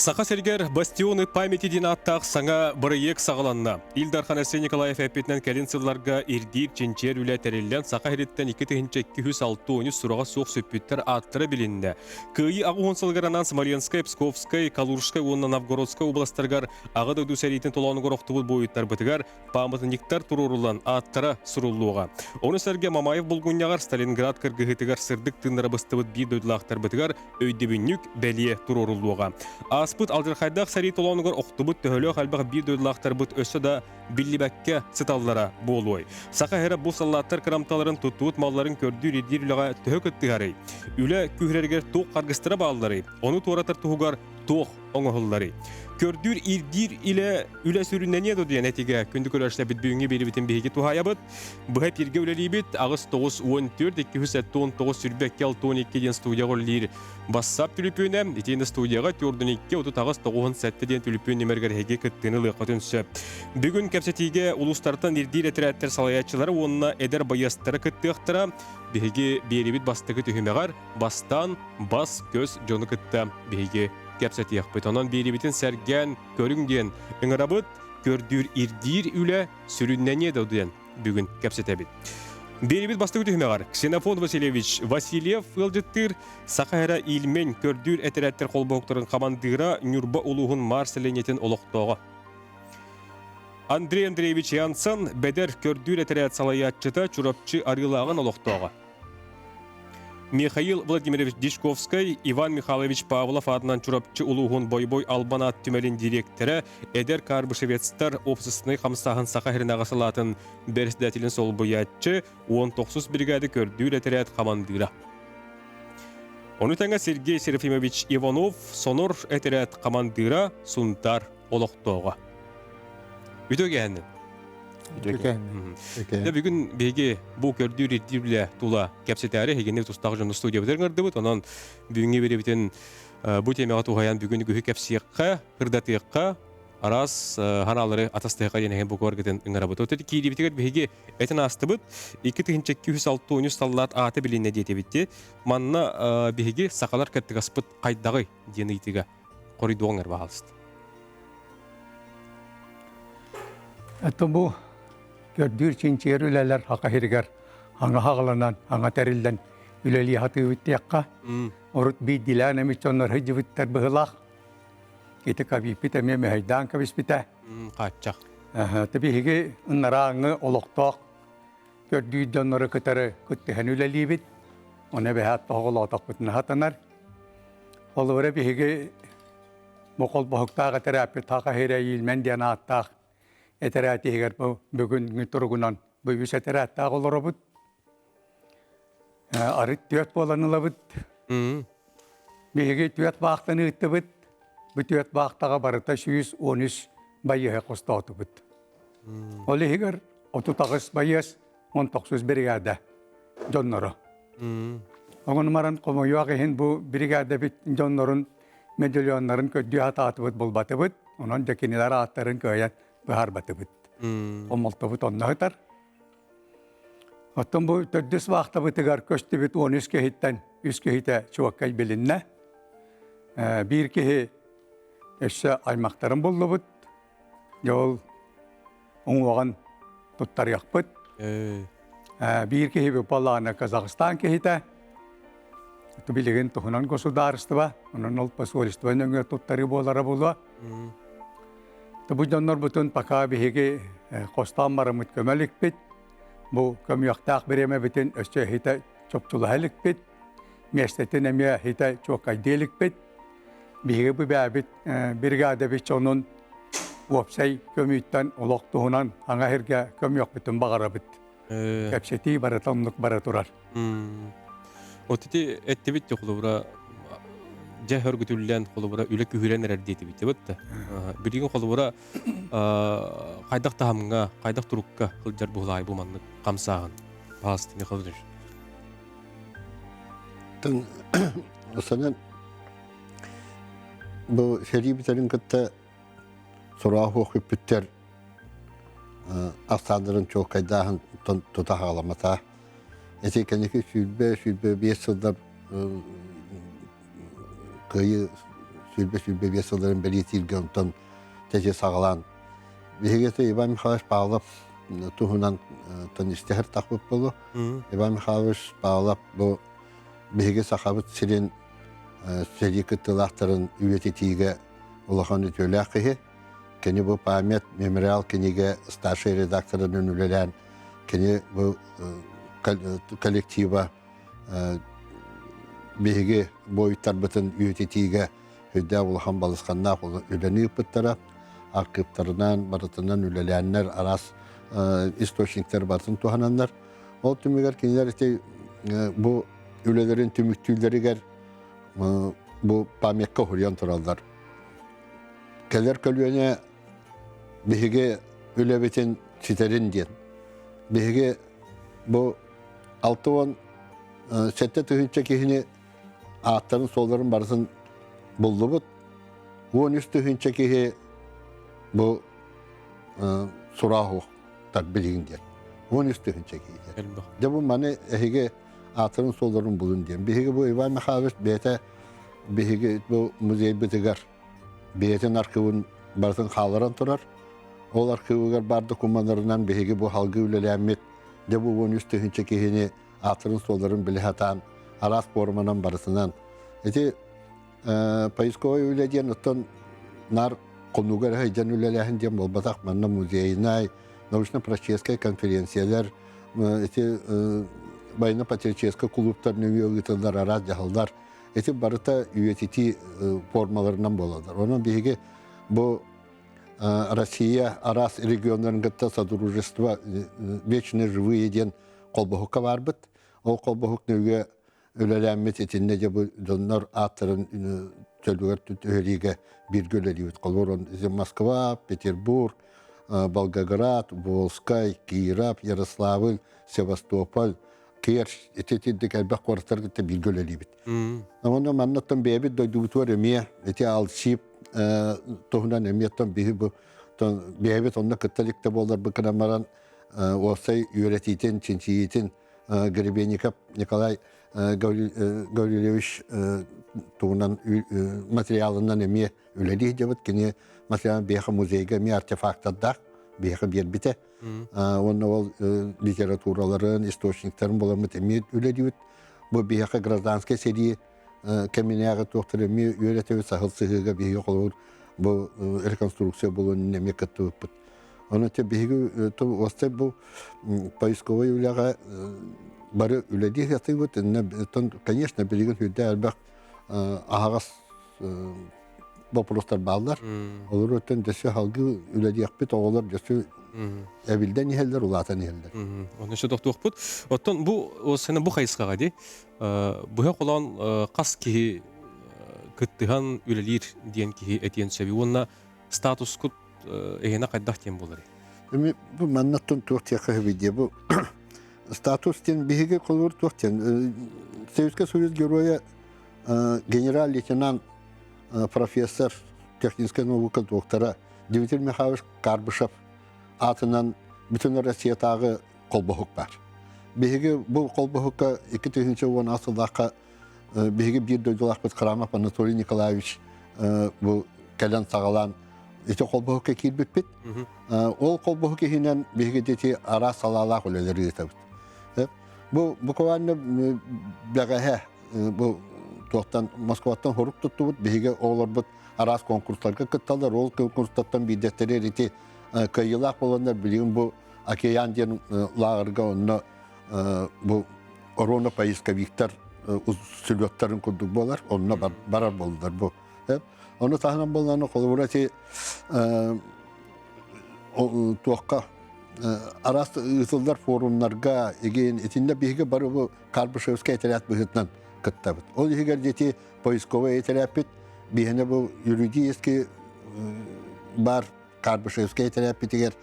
Саха Сергер бастионы памяти динаттақ саңа біріек сағыланна. Илдархан Арсен Николаев әппетінен кәлін сылларға ирдир ченчер үлі тәрелден Саха Хереттен 2-206 сұраға соқ сөппеттер аттыры білінді. Күйі ағуын сылғаранан Смоленскай, Псковскай, Калужскай, онна Новгородскай областарғар ағы дөйді сәрейтін толауны ғырықтыбыл бойыттар бұтығар памытыниктар тұрурулан аттыра сұрулуға. Оны сәрге Мамаев бұлғынияғар Сталинград кіргіғытығар сырдық тыннары бұстыбыт бір дөйділақтар бұтығар өйдебіннік бәлие тұрурулуға. Аспыт алжырхайдақ сәрей толауныгар оқтыбыт төхөлі қалбақ бір дөйділақтар бұт өсі да білібәкке сыталлара болуай. Сақа әрі бұл саллаттар кырамталарын тұттуыт малларын көрдір едер үліға төхі күтті ғарай. Үлі күйрергер тоқ қарғыстыра баллары, оны торатар тұғығар тоқ оңығыллары. Көрдүр ирдир иле үле сүрүннәне додуя нәтиге күнді көрәшлә бит бүгінгі бері бітін бейге тухаябыт. Бұға перге үлелей бит, ағыз 9-14-219 сүрбәкке 6-12 ден студияға үлелер бассап түліпөне, етені студияға 4-2 ағыз 9-7 ден түліпөне мәргәрхеге күттіні лыққатын сөп. Бүгін кәпсетеге ұлыстартан ирдир әтірәттер салаятчылары онына әдер байастары күтті ықтыра, бейге бері бит бастығы түхімеғар, бастан бас көз жоны күтті бейге кәпсәт яқпыт. Онан бері бітін сәрген, көрінген, үңірабыт, көрдір ирдир үлі сүріннәне даудыян бүгін кәпсәт әбіт. Бері біт бастығы түхімеғар. Ксенофон Васильевич Васильев ұлжыттыр, сақайра илмен көрдір әтірәттер қолбауқтырын қамандыра нүрба ұлығын марселенетін олықтоға. Андрей Андреевич Янсан бәдер көрдір әтірәт салаятчыта чурапчы арылағын олықтоға. Михаил Владимирович Дишковский, Иван Михайлович Павлов адынан чурапчы улуғын бойбой албанат түмелін директоры Эдер Карбышевецтар опсысыны қамсағын сақа херін ағасылатын бәрісдәтілін сол бұятчы 19 бригады көрдір әтірәт қамандыра. Оны тәңі Сергей Серафимович Иванов сонор әтірәт қамандыра сунтар олықтоға. Үтөге әнін? Бүгін беге бұл көрдір ирдирлі тула кәпсетәрі егенде тұстағы жоны студия бітіріңірді бұд. Онан бүгінге бере бітін бұл темеға туғаян бүгінгі күйі кәпсеққа, қырдатыққа, арас ханалары атастыққа денеген бұл көргетін үңірі бұд. Өтеді кейді бітігер беге әтін асты бұд. 2-206 саллат аты білінне дейті бітті. Манна беге сақалар кәттігі аспыт қайдағы дені етігі қоридуғыңыр бағалысты. Әтті бұл Gördüğür çinçer üleler haka hirger, hanga hağlanan, hanga terilden üleli hatı bittiyakka. Orut bir dilanemiş onlar hıcı bitter bıhılak. Kita kabi pite me mehaydan kabis pite. Kaçak. Tabi hige onlara oluktak. Gördüğü onları kıtarı küttühen üleli bit. Ona behat bağılatak bitine hatanar. Oluvara bir hige mokol bahuktağı terapi haka hireyil mendiyan attak. Eterati higar bugün turgunan bu yüz eterati ağlar bud. Arıt tüyat bolanıla bud. Bihge tüyat bağıttanı itti bud. Bu tüyat bağıttağa barıta 113 bayıya kostatı bud. Oli higar 39 bayıs 19 brigada jonları. Onun numaran komoyuağın bu brigada bit jonların medyonların kötü hatatı bud bulbatı bud. Onun dekiniler atların köyet. Bahar batı bit. Olmaltı bit onunla hıtar. Hatta bu tördüs vaxta bitigar köştü bit 13 kehitten 100 kehite çuvakkay bilinne. Bir kehi eşe aymaktarın buldu bit. Yol oğuğun tuttar yak bit. Bir kehi bir palağına Kazakistan kehite. Hatta bilgin tuhunan gosudaristı ba. Onun ol pasolistı ba nöngü tuttarı bolara buldu. Bu canlar bütün paka bihigi kostam maramut kömelik bit. Bu kömüyaktak bireme bütün ösçe hita çopçulahelik bit. Mesletin emiye hita çok aydelik bit. Bihigi bu bit birgade bit onun websay kömüytten olak tuhunan hanga herge kömüyak bütün bağara bit. Kepseti baratamlık baraturar. O titi etti bit yok bura. Cah örgütülen kolubura üle kühüren erdi bitti bitti. Birinin kolubura kaydak tahamga, kaydak turukka kılcar buğlay bu manlık kamsağın. Bağıstını kıldır. O zaman bu seri biterin kıtta sorağı okuyup bitter aksadırın çok kaydağın tuta ağlamata. Etekendeki sülbe 5 yılda kıyı sülbe besaların belirtilge ondan tece sağlan. Bihegete İvan Mihailovich bağlap tuhunan ton istihar takbıp bolu. İvan Mihailovich bağlap bu bihege sahabıt sirin seri kıtılahtarın üyetetiğe ulağan ütölâkihi. Keni bu pamet memorial kenige starşay redaktörün önülen keni bu kolektiva bihege boyutlar bütün üyetetiğe hüdde ulağan balıskanna ödenip bıttara. Akıptarından, baratından ülelenler, aras istoşnikler batın tuhananlar. O tümüger kendiler işte bu ülelerin tümüktüleri ger bu pamekka huryan turallar. Keller kölüğüne bihige ülebetin siterin diyen. Bihige bu 6-10 sette tühünçe kihini ağıtların solların barısın buldu bu. 13 tühünçe kihi bu surahu tabirin diye. Onun üstüne çekiyor. De bu mane ehige atırın solların bulun diye. Bihige bu İvan Mihailovich bete bihige bu müzey bitigar. Beyetin arkıvın barın halaran turar. Ol arkıvıgar bardı kumanlarından bihige bu halgı ülelenmet. De bu onun üstüne çekihini atırın solların bilhatan aras formanan barısından. Eti Payskoy öyle diyen otan nar konugar haycan ülelehin diye bolbatak manna muzeyinay, naучно-практическая конференциялар, эти военно-патриотический клубтар нөйөгүтөлөр араз жахылдар. Эти барыта üyetiti formalarından boladır. Onun bihi bu Россия арас регионlarında содружество вечно живые ден колбохука барбыт. Ол колбохук нөйгө өлеләммет etinde bu donlar atırın Tölüger tütüherige bir göleliğit kalır. Moskva, Peterburg, Volgograd, Volskay, Kiev, Yaroslavl, Sevastopol, Kerch, etetidik elbette kuartlarda bir göleliğit. Ama anlattım bir doyduğu var emiye, eti alçıp tohunan emiyetten bir bu bir onda kıtalıkta bollar bu kanamaran olsay üretiten, çinçiyetin, Gribenikov, Nikolay Gavrilevich tuğunan materyalından emiye üleliği cevap kini mesela bir muzeyge mi artefaktada bir bite onun o literaturaların istoşniklerin bulamıt emiye üleliği bu bir grazdanske seri keminaya doktor emiye üretiyor sahil sıhhiga bir yok olur bu rekonstrüksiyon bulun emiye katı onun te bir to osta bu Поисковой ülaga barı ülediği yatıyor ne конечно bilgin hüdde elbette ağaz Boprostar bağlar. Olur öten desi halgı ülediği yakbet oğullar desi evilden niheller ulatan niheller. Onun için doktor bu. Otan bu o sene bu kayıskağa di. Bu hep olan kas ki kıttıhan ülelir diyen ki etiyen sevi. Onunla status kut ehine kaddah diyen buları. Bu mannattın Türkiye video bu status diyen bihige kolur Türkiye. Sovyetski Sovyet Geroya генерал-лейтенант, профессор технической наука доктора Дмитрий Михайлович Карбышев атынан bütün Россиядағы қолбахук бар. Беге бұл қолбахукка 2010 жылдаққа беге бір дөйділақ бұд Қырамов Анатолий Николаевич бұл кәлен сағалан ете қолбахукка келбет бет. Ол қолбахукка хинен беге дети ара салалақ өлелері етабыд. Бұл буквально бәғәе бұл Тоқтан Москваттан хоруп туттубут биге олар бут арас конкурсларга кытталар ол конкурстаттан бидеттери рити кайылак болондар билген бу океан ден лагырга онно бу орона поисковиктер сүлөттөрүн курдук болар онно барар болдур бу onu tahnan bollarına kolaborati tuakka aras ısıllar forumlarga egen etinde bihe barı bu Karpışevski etelat bıhıtnan kıttabıt. O diğer jeti Poiskova etelapit bihene bu yuridiyeski bar Karpışevski etelapit diğer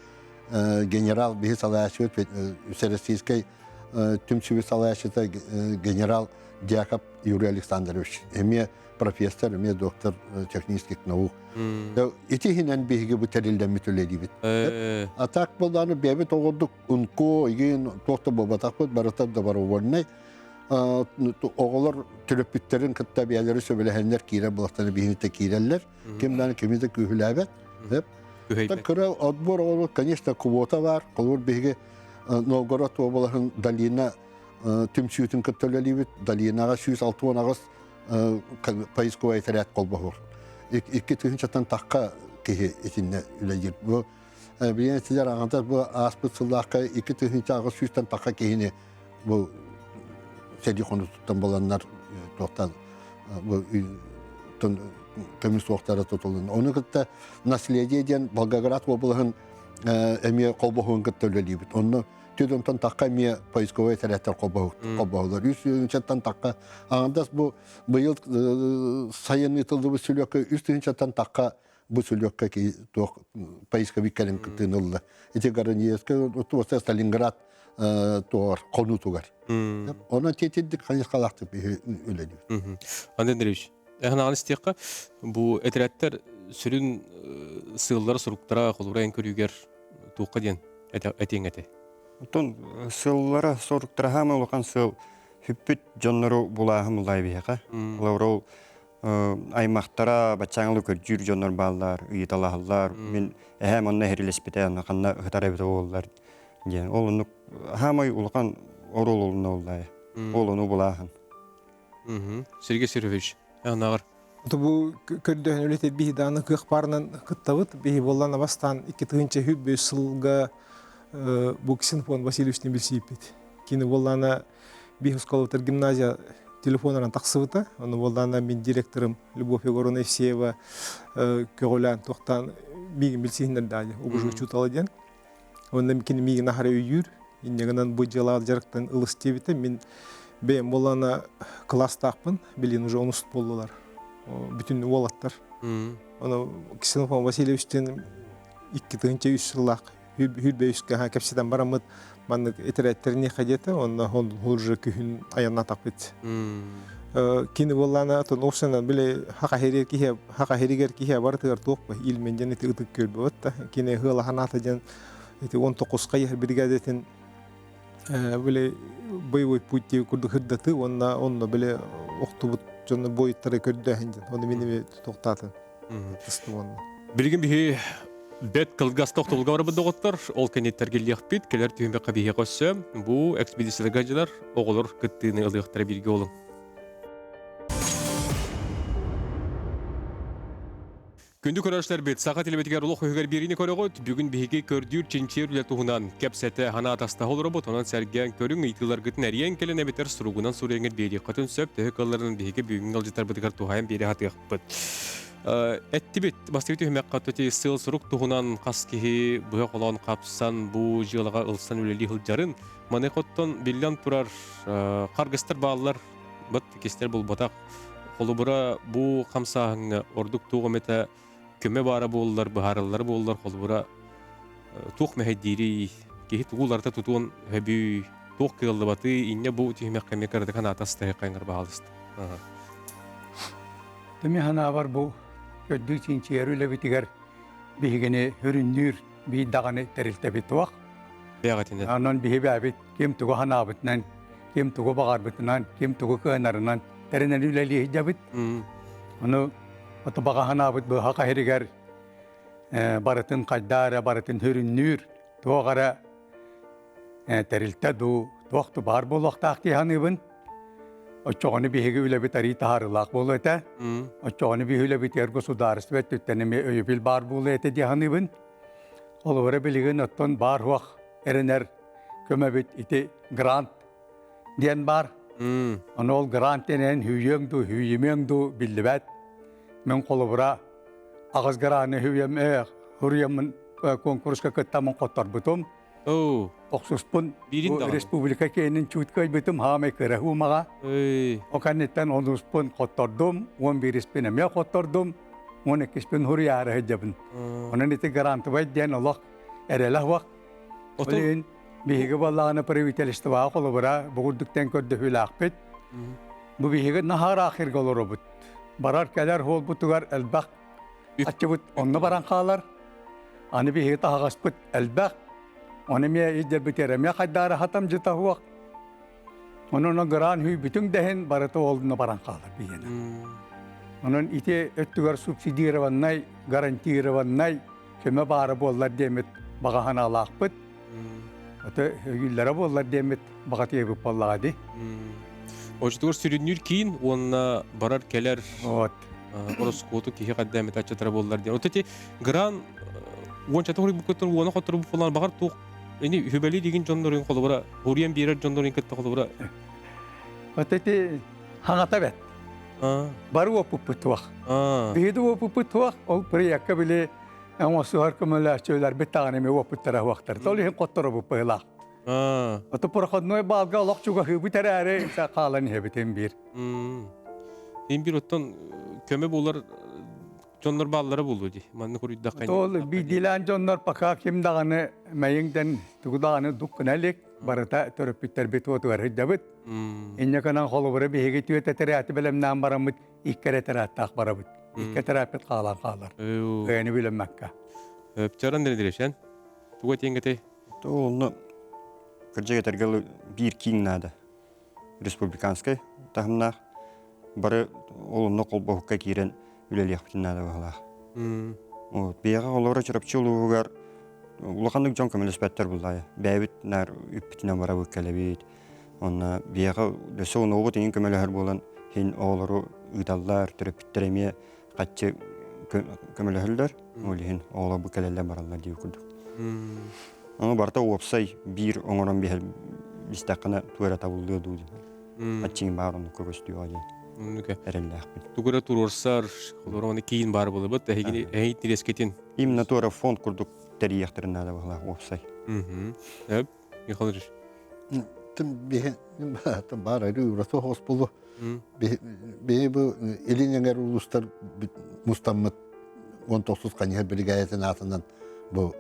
general bihi salayasıyot Üseresiskay tüm sivil salayasıyota general Jakub Yuri Aleksandrovich emiye profesör, emiye doktor teknik nauk. İti hinen bihi bu terilden mütüledi bit. Atak boldanı bebet oğurduk unko igen tokta bobatak bot baratab da var oğurnay. oğullar tülöpütlerin kıttabiyeleri söbelehenler kire bulaktanı bihinite kireller. Kimden kimide kühülebet. Hep. Güheybe. Kıra odbor oğlu, конечно, kvota var. Kolur bihi Novgorod oğulların dalina tüm sütün kıttalelibit. Dalinağa 106 ağız payız kuvayı tereyat kolbahur. İki tühün çatan takka kihi içinde üleyir. Bu bilen sizler ağında bu aspıtsıllahka iki tühün çağız süsten takka kihini bu sedi konu tutan bolanlar doktan bu komünist oktara tutulun. Onu kıtta nasiliyeci eden Volgograd oblahın emiye kolbahun kıttalelibit. Onu tüdümten takka emiye payız kuvayı tereyatlar kolbahurlar. Üstün çatan takka ağında bu yıl sayın yıtıldı bu sülyoka üstün çatan takka bu sülyoka ki payızka bir kelin kıtınıldı. Eti garaniyeskı otuvarsa Stalingrad doğar, konu tuğar. Ona tehditlik hangi kalaktı bir öyle diyor. Andan dereviş. Ehna anistiyakka bu eteretler sürün sığılları suruktara kolura en körüger tuğqa diyen eteğin ete. Ton sığıllara soruktara hama olakan sığıl hüppüt jonnoru bulahım ulay biyaka. Lauro aymaqtara batçaŋlı körjür jonor ballar, ıyıtalahıllar. Men ehem onna herilespete anaqanna hıtarabita oğullar. Olunu hamay ulakan orol oluna ulay. Olunu bulahın. Sergey Sergeyevich, ağır. Bu kördüğün öyle bir dağını kıqparının kıttavıt, bir bollana bastan iki tığınca hübbü sılga bu Ksenofon Vasilievич'in bilsiyipet. Kini bollana bir huskalıtır gimnaziya telefonlarına taksıvıta. Onu bollana min direktörüm Любовь Егоровна Евсеева köğülen toqtan bir bilsiyinden dağlı. O bu çutalı diyen. Ondan kini mi nahara üyür. İnneğinden bu jala jarıktan ılыс tebite min ben bollana klas taqpın. Bilin уже onust boldular. Bütün olatlar. Onu Ksenofon Vasilievич'ten iki tığınca 100 yıllak hülbe üstüne kapsiden baramıt manlık eteretlerini kadete onda hurcu kühün ayağına takbet. Kini bollana ton ofsana bile haka heriger kihe barıtır toqba ilmen cenneti ıtık körbe otta. Kini hıla hanata can 19 kayır brigadetin böyle boy putti kurdu hırdatı onda böyle oktubut canı boyutları kördü hindin. Onu beni toqtatın. Bilgin bihi bet kılgas toqtulga var bu doktor ol kenetler geliyakpit keler tühümbe qabihe qossa bu ekspedisiyalar gacılar oğulur kıttığını ılıyaqtara bilgi olun. Күндү көрәшләр бит сака телебетигә рулы хойгар биrini көрөгөт бүгүн биһиге көрдүр чинчер үле туһунан кепсете хана таста хол робот онан сәргән көрүң итилар гытын әриен келене бетер суругунан суреңер бери катын сөп тәһә калларын биһиге бүгүн алҗытар битгәр туһайын бери хатыгыппыт. Эттибит бастыбыт хөмәк катты сыл сурук туһунан каскиһи бу колон капсан бу җылыга ылсан үлели хылҗарын маны коттон биллион турар каргыстыр баалар бат кестер бул батак холубура бу камсаһыңа ордук тугымета köme bara bollar, baharlar bollar, kolbura tuq mehdiri, ki tuğularda tutun hebi tuq kıldı batı inne bu tihmek kemikerde kan atasta kangar bahalist. Temi hana var bu köddü çinçerüyle bitiger bihigene hürünür bir dağını terilte bituaq. Beğatine. Anan bihi babit kim tuğu hana bitnan, kim tuğu bağar bitnan, kim tuğu kınarından terinen üleli hicabit. Onu Otobağa hanabıt bu haka heriger baratın kaddara, baratın hürünür, tuğara terilte du, tuğtu bar bolaqtaq ki hanıbın. O çoğunu bihigi üle bitari taharılaq bolu ete. O çoğunu bihi üle biter gusudarist ve tüttenimi öyübil bar bolu ete di hanıbın. Oluvara biligin otton bar huaq erener kömebit iti grant diyen bar. Onu ol grant denen hüyöng du, hüyümöng du billibet. Men kolubura ağız garağını hürriyemin konkurska kıttamın qottar butum. Oqsuspun Respublika kenin çutkay butum hamay kırahu mağa. O kannetten onuspun qottardum, 11 ispinem ya qottardum, 12 ispin hürriyara hecabın. Onun iti garantı baydiyen Allah erelah vaq. Olin bihigi vallağına priviteliste vağa kolubura buğurdukten kördü hülaqpet. Bu bihigi nahar ahir golurubut. Barar kadar hol butugar elbaq. Açıbut onu baran qalar. Ani bir hita hagasput elbaq. Onu miye izler biterem ya kaddara hatam jita huaq. Onun gıran hüy bütün dehen barata olduğuna baran kalır bir yana. Onun ite öttügar subsidi vannay, garanti vannay, köme bağırı bollar demet bağahan alaqpıt. Ata güllere bollar demet bağat yebip bolladı. Oçtuğur sürünür kiin onna barar keler Ot. oroskotu ki qaddamet açatara bollar diye. Otati gran woncha tohri bukutun wona qotur bu falan bagar tuq. Ini hübeli digin jondorin qolubura, huriyen birer jondorin ketta qolubura. Otati hangata bet. Baru opuput tuaq. Bihidu opuput tuaq ol priyakka bile ama suhar kumala söyler betane me oputara waqtar. Tolihin qottoro bu pela. Ata porxodnoy balga loq çuga hübi terare sa qalan hebetin bir. Bir ottan köme bolar jonlar ballara boldu di. Manne kuruyda qayn. Tol bir dilan jonlar paka kim dağını mayingden tugdağını dukkunalik barata törpütter betu var hidabet. İnne kanan xolubura bihege tüete terati bilem nam baramıt ikkere terataq barabıt. İkke terapet qalan qalar. Yani bilem Makka. Öpçaran direşen. Tuga tengete. Onu kırca getirgeli bir kiin nada. Respublikanskay tahımnaq. Bары олымны қолбаққа керен үлелек бітіннады бағала. Бияға олары чырапчы ұлығығар ұлықандық жон көмелеспәттер бұлдай. Бәйбіт нәр үппітінен бара өккелебейд. Онна бияға дөсі оны оғыт ең көмелігер болан хен олары ұйталдар, түріппіттер еме қатчы көмелігерлер. Ол хен олар бүкелелер баралар дей өкілді. Оны барта опсай бір оңырын бістақына туэра табылды дұды. Қатчың бағырын көкөстіу ады. Тугура турорсар, олороны кейін бар болы бұд, әйт нерескетін. Именно туара фонд күрдік тәрияқтырын нада бағла, опсай. Әп, Михаил Ильич. Тым бар әрі ұрасы хоғыс болу. Бейі бұл елінеңер ұлыстар мұстаммыт 19 қанығы бригадетін атынан бұл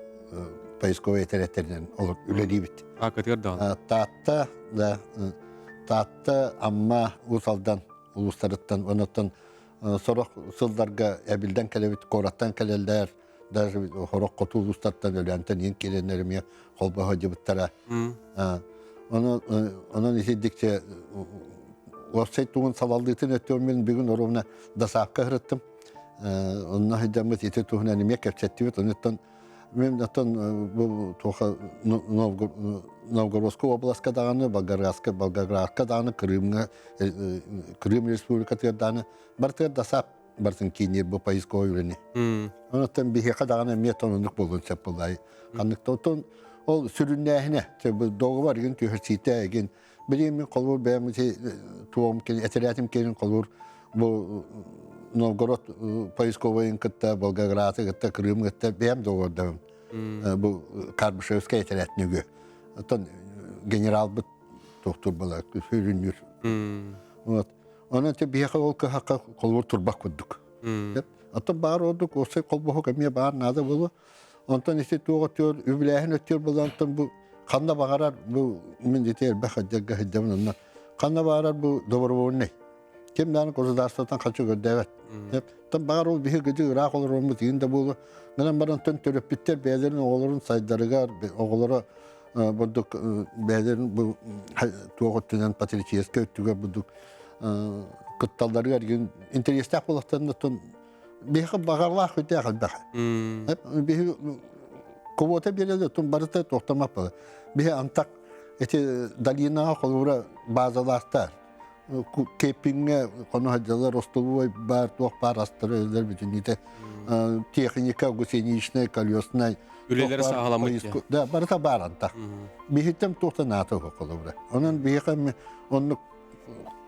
поисковый әтереттерінен олар үлелей біт. Акатығар дағын. Татта амма ұсалдан улустарыттан, онаттан сорок сылдарга әбилден келебит, кораттан келелдер, даже хорок коту улустарттан өлянтан ең келенеріме қолбаға жібіттара. Onun işedikçe website tuğun salaldığın ötüyorum ben bir gün orumuna da sahka hırıttım. Onunla hidamız ite tuğun anime kapçettiğimiz ondan ben bu toha Novgorodska oblastka dağını, Volgogradska dağını, Krım Respublikası dağını bartı da sap bartın kini bu payız koyuleni. Ondan bir heka dağını metonunluk bulun sepulay. Kanlıkta oton ol sürünlehine, bu doğu var gün tühürsite gün. Bileyim kolur benim tuğum kelin eteretim kelin kolur bu Novgorod payız koyun kıtta, Volgogradska kıtta, Krım kıtta benim doğu dağım. Bu Karbushevskaya eteretnügü. Ondan general bu doktor bala sürünür. Onun için bir heka olka haka kolur turbak kurduk. Hatta bağır olduk, olsa kolbuğu kemiye bağır nada bulu. Ondan işte tuğu ötüyor, übleğin ötüyor bulu. Ondan bu kanla bağırar, bu minditeyer bakacak hiddemin ondan. Kanla bağırar bu doğru ne? Kimden kozudarsatan kaçıyor ödevet. Tam bağır ol bir gıcı Irak olur olmaz yine bulu. Benim bana tön törüp bitter beylerin oğulların sayıdarıgar, oğulları bulduk beylerin bu tuğu ötünen patriçiyeske ötüge bulduk. Kıttalları gergin interiyestak bulaklarında tön bir bağırlar ötüye kalbak. Bir kovota bir yerde tüm barıta toxtamak bana. Bir antak eti dalina kolura bazılaştar. Kepinge konu hacılar Rostov'u bar tuğ parastırı öder bütün ite техника гусеничная, колесная. Ülelere sağlamak ya. Da, barıta bar antak. Bir hitem tuğta natı kolura. Onun bir hitem onu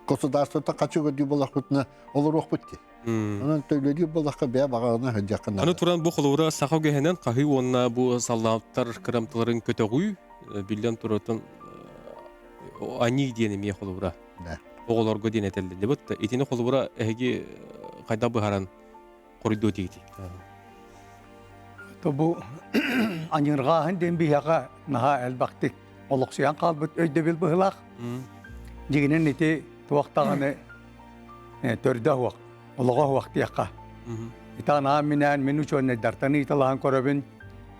государствота kaçı gödü bulakutna olur okbutti. Onun tövledi bulakka beye bağına hıcakına. Аны туран бу холура сахау гехенен кахы онна бу саллаптар кырамтыларын көтөгүй билен туратын ани диене ме холура. Да. Оголорго дине телде дебет. Этини холура эги кайда быхаран коридо дигди. To bu anjırgahın den bir heka naha elbaktik oluksiyan kalbet öyde bil bıhlak. Jiginin niti tuvaktağını törde huak, oluğa huakti yaka. İtan aminen minu çönne dartani italan korabin,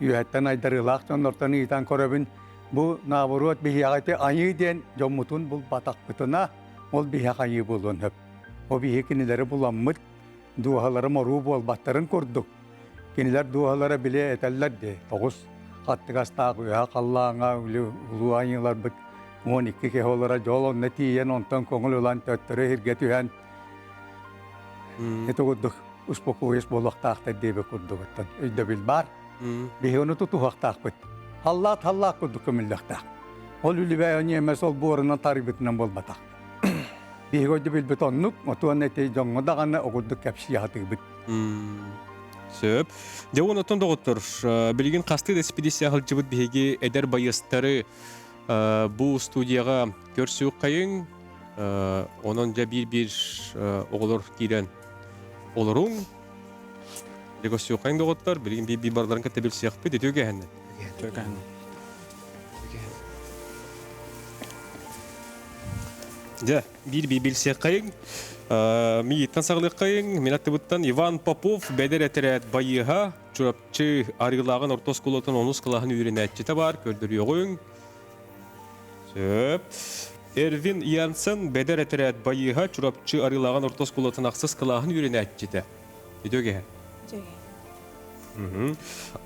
yuhetten aydarılak çöndortani itan korabin, Bu naburot bihiyagati ayı den jomutun bul batak bütüna ol bihiyag ayı bulun hep. O bihiyag kinileri bulanmıt duaları moru bol batların kurduk. Kiniler dualara bile eteller de. Toğuz kattıgas tağıya kallağına ulu ayılar bit. 12 keholara jolon netiyen ondan kongul ulan töttürü hirgetühen. Itu kurduk. Uspokuyus bolak tağıta diye kurduk. Öyle bilbar. Bihiyonu tutuhak tağıt. Hallat kurduk kımillak tağıt. Ol ülü beyan yemez ol buarından taribetinden bol batak. Bihigoydu bilbet onnuk. Otuan neti jongo dağına okurduk kapsiyatı bit. Söp. Девон отон доғыттыр. Білген қасты экспедиция қылжыбыт беге әдер байыстары бұл студияға көрсі қайын. Онын жа бір оғылыр кейден олырың. Көрсі қайын доғыттыр. Білген бір барларын кәтті білсі яқпы. Дөтеуге әнін. Да, bir bilse kayın. Миеттен сағылық қайын. Мен аттыбыттан Иван Попов бәдер әтірәт байыға чұрапчы арғылағын ортос қолатын оныз қылағын үйрен әтчеті бар. Көрдірі оғын. Сөп. Эрвин Янсен бәдер әтірәт байыға чұрапчы арғылағын ортос қолатын ақсыз қылағын үйрен әтчеті. Өтеуге?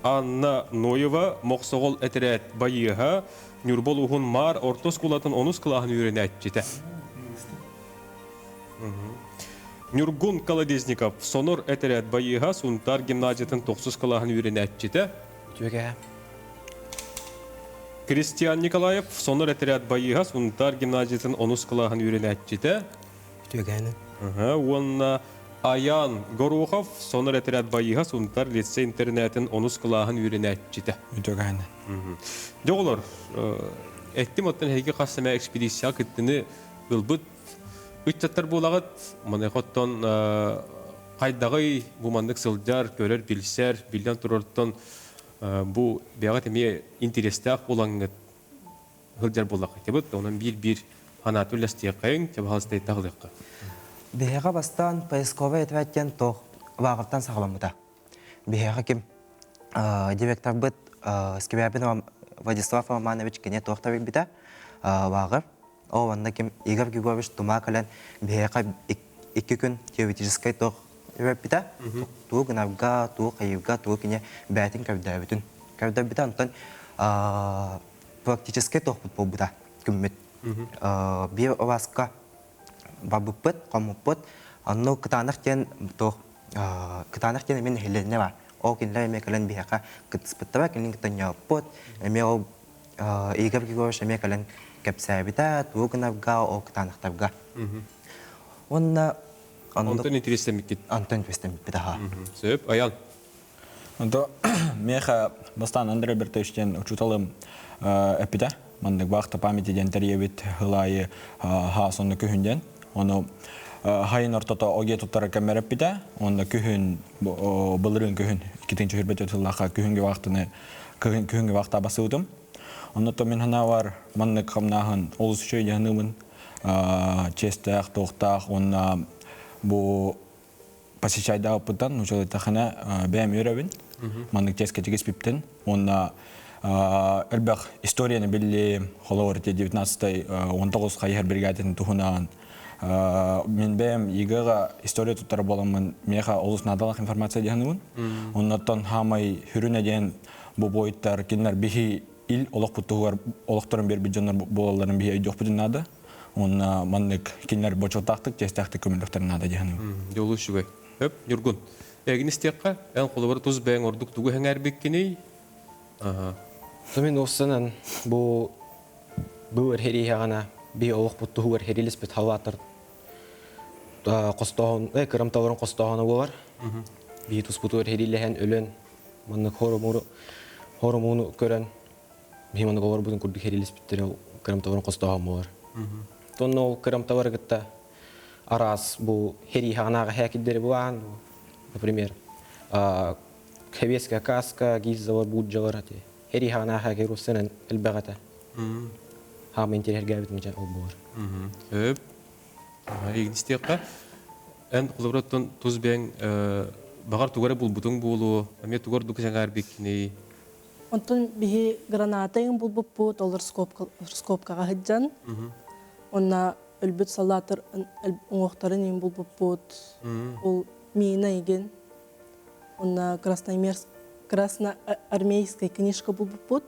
Анна Ноева моқсоғол әтірәт байыға Нюрбол ұғын мар ортос қолатын оныз қылағын үйрен әтчеті. Нюргун Колодезников сонор әтірәт байыға сунтар гимназиятын 9 қылағын үйрен әтчеті. Кристиан Николаев сонор әтірәт байыға сунтар гимназиятын 10 қылағын үйрен әтчеті. Онна Аян Горохов сонор әтірәт байыға сунтар лицей интернетін 10 қылағын үйрен әтчеті. Жоғылар, әттім оттан әйге қасыма экспедиция күттіні үлбіт Үттеттер болағыт, мұны қоттон қайдағый бұмандық сылдар, көрер, білсер, білден тұрырттон бұл бәғат әме интерестіғ болаңғыт ғылдар болағыт. Тебіт, оның бір анат үләстіғ қайын, тебі қалыстай тағылыққа. Бәйіға бастан поисковый әтвәттен тоқ вағырттан сағыламыда. Бәйіға кем директор бұд Скибябин Владислав Романович кене тоқтар біді вағыр. Оғанда кем Игорь Григорьевич тума калан бәйіға 2 күн теоретическай тоқ өбіді. Туы гынавға, туы қайывға, туы кене бәйтін кәвді өбітін. Кәвді өбіді антон практическай тоқ бұд бұда күммет. Бір овасқа бабыппыт, қомыппыт, анну кытанықтен тоқ кытанықтен емен хелеріне бар. Ол кенлер еме калан бәйіға кытыспыттыра, кенлер кытан яппыт, еме ол Игорь Григорьевич еме калан кәпсәбіда, туғынавға, ол кытанықтавға. Онна... Антон интересемік кет. Антон интересемік бідаға. Сөп, Аян. Онто, меха бастан Андрей Бертовичтен учуталым әпіда. Мандық вақта памятеден тәребет ғылайы ха сонны күхінден. Оны хайын ортата оге тұттары кәмер әпіда. Онда күхін, бұлырын күхін, 2-ші хүрбет өтіліға күхінгі вақта басыудым. Онда мен хана бар маннык хамнахын олыс үшөй яғынымын честақ, тоқтақ, онна бұл посещайда опыттан, ұчалы тақына бәйім өрәбін, маннык честқа жегес біптін. Онна әлбәқ историяны білі қолауырте 19-19 қайыр бригадетін тұхынаған. Мен бәйім егіға история тұттары боламын, меға олыс надалық информация яғынымын. Оннаттан хамай хүріне ден бұл бойыттар кенлер бейі ил олық бұттығылар, олықтарын бер біджанлар болаларын бейі өйдіқ бұдың нады. Оны маннык кенлер бочылтақтық, жестақтық көмірліктарын нады дегенім. Жолу шүгай. Өп, Нюргун. Әгін істеққа, ән қолы бар тұз бәң ордық тұғы әң әрбек кеней? Төмен осынан бұл әрхері яғана бей олық бұттығы әрхерелес бет халатыр қырымталарын қостағаны болар. Бей тұз бұты әрхерелеген өлен, маннык хорумуны көрен. Меманы голар будын курдук херилис биттер кырымтаварын костаган болар. Тонно ол кырымтавар гытта арас бу хери ханага хакиддери булан. Например, хевеска каска гиззавар буджалар ати. Хери ханага хакирусен элбагата. Хам интерьер габитин жа ол болар. Өп. Игнистеққа ән қолыбыраттан тұз бәң бағар туғары бұл бұтың болу, әме туғар дүкі жаңар бекіне. Онтон бихи гранатайын булбуппут, олар скопкага хыджан. Онна өлбүт салатыр оңоқтарын ин булбуппут. Ол мина иген. Онна красноармейская книжка булбуппут.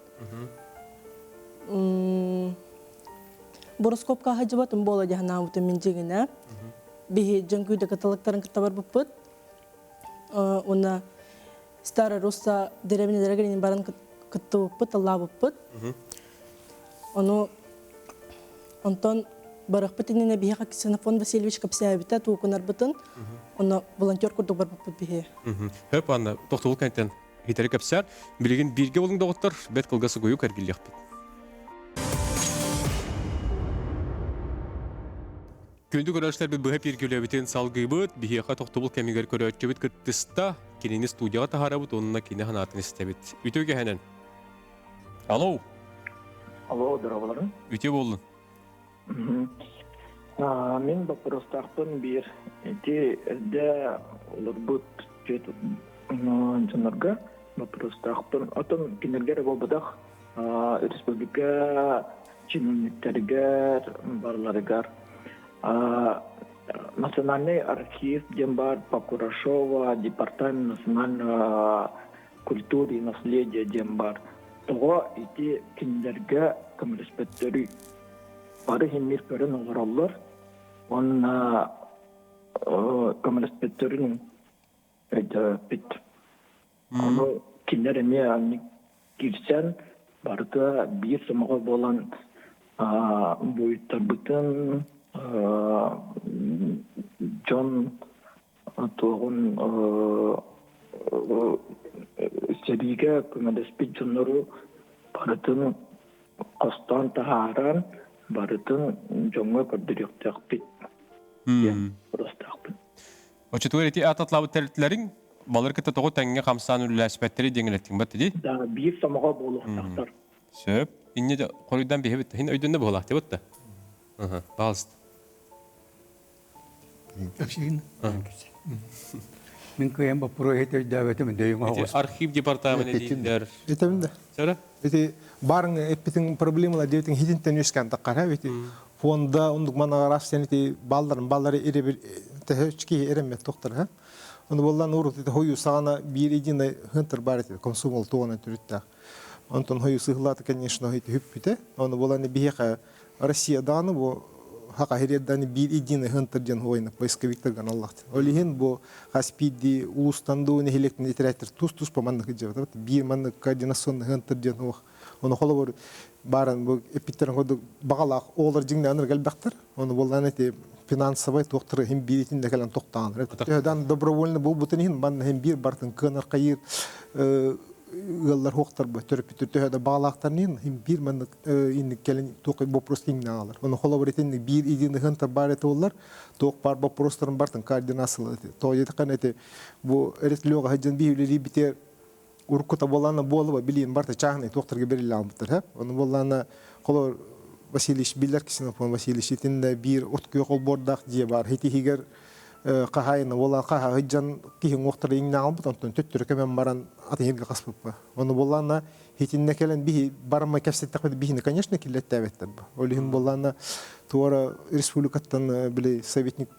Бороскопка хыджабатын бола жахнаабытын мен жегіне. Бихи жангүйді каталықтарын каттабар буппут. Онна Старая Русса деревня баран кыттыбыппыт, аллабыппыт. Онтон барықпыт инене бихе Ксенофон Васильевич капсаябыта туукунар бытын. Оны волонтер курдук барбыппыт бихе. Хөп анна тоқтылық кәнттен хитері кәпсәр. Білген бірге болың доғыттар, бәт қылғасы қойу кәргілік бит. Күнді көрәштер біз бұға пергілі бітен салғы бұд, бігеға тоқтылық кәмегер көрәтчі бұд күттіста, кенені студияға тахара бұд, онына кені ханатын істебіт. Үтеуге хәнен. Алло. Алло, здраволарым. Үте болын. Мен бапырыстақпын бір әді олар бұд жанарға бапырыстақпын. Отын кенергер болбадақ республика чиновниктерігер, барларығар. Национальный архив Дембар Покурашова, Департамент национальной культуры и наследия Дембар. Того эти киндерге комреспектори бары химир көрін ұғыралар. Он комреспекторин бит. Оны киндер эме аны кирсен барды бир сымаға болан бойыттар бұтын Джон Туғын сериге көмелеспет жонлары барытын қостан тағаран барытын жоңға көрдіректіқ бит. Очетуер еті ататлабы тәрітлерін балыр кітті тоғы тәңге қамсан үлі әспәттері деңілеттің бәтті дей? Да, бейір самаға болуқтақтар. Сөп, инне қорыйдан бейі бітті, хин өйденде болақ деп өтті? Бағылысты. Мен көйен бұл проекті өйдәветім дөйін оғыз. Архив департаменті дейдер. Етемді. Сәрі? Эти барың эппитин проблемалар дебитин хидинтен өскән таққара бити фонда ондук манага рассенити балдары эребир тәһөчки эремет тоқтар ха. Оны боллан урут эти хою сагана бир единый хынтер бар эти консумал тоғана түрүттә. Антон хою сыглаты конечно эти хүппите. Оны боллан бихека Россия даны бу хака хереддани бир единый хынтер ден хойны поисковиктер Аллах. Олихин бу хаспиди улустанду не хелектен итерәтер тус поманны хиҗабы. Бир манны координационный хынтер ден хох. Оны холы бар барын бу эпиттерин ходу багалак олар жиңне аныр галбактар. Оны боллан эти финансовый тоқтыры хим биритин де калан тоқтан. Тәһдан добровольно бу бутынин ман хим бир бартын кынар кайыр ыллар хоқтар бу төрөп тәһда багалактарнын хим бир ман ин келен тоқы вопрос кимне алар. Оны холы бар этин бир идин хынтар бар эти олар тоқ бар вопростарын бартын координациялы. То еткан эти бу эретлөга хаҗан биюлери битер уркута болана болуба билин барта чагны тоқтырга бериле алмыктыр. Оны болана холор Васильевич Биллер Ксенофон Васильевич итинде бир уткы колбордак дие бар. Хитигер кахайны бола каха хыджан кихин оқтыр иңне албыт онтон төттүрөкө мен баран атыгырга каспыппы. Оны болана хитинне келен би барма кепсеттек бихини конечно киллеттебеттер. Олихин болана туара республикаттан биле советник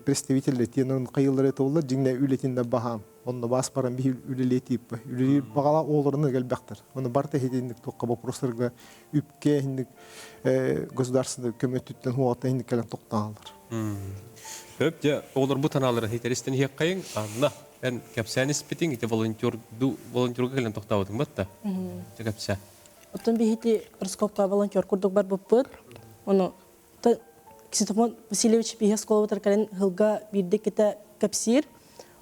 представитель тенон кайылдары толла жиңне үлетинде бахам. Онда бас баран би үлелетип, үлели багала олорны келбектер. Оны барта хитиндик токка вопросларга үпке хиндик государственный көмөттүттен хуата хиндик келен токтаалар. Хөп, де, олар бұ таналары хейтерістен хек қайын, анна, ән кәпсән іспетің, ете волонтерға келен тоқтауыдың бәтті? Те кәпсә. Оттан бейхеті Роскопқа волонтер күрдік бар бұппыр. Оны, Ксенофон Васильевич бейхе скола бұтар кәлен ғылға бірде кеті кәпсір.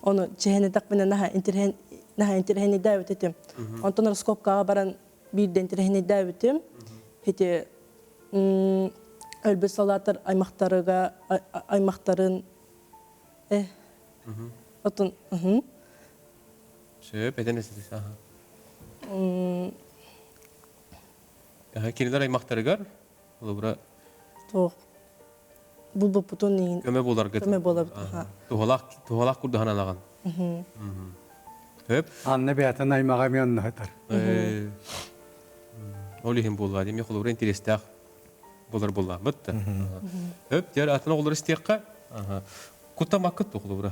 Оны чехені тақпына наға интерхені дәуіт етім. Онтан Роскопқаға баран бірде интерхені дәуіт етім. Хеті өлбі салатыр аймақтарын отын Сөп, әден әсілдес, Кенелер аймақтарығар? Олы бұра? Тоқ. Бұл бұппытын ең. Көмі болар ғыд? Көмі болар. Туғалақ күрді ханалаған? Хөп. Анны бәтін аймаға мен ұнығытыр. Олихин болла, деме қолуыр интерестақ болар болла. Бұтты. Хөп, дер атына қолуыр істеққа. Құтта мақыт қолуыра.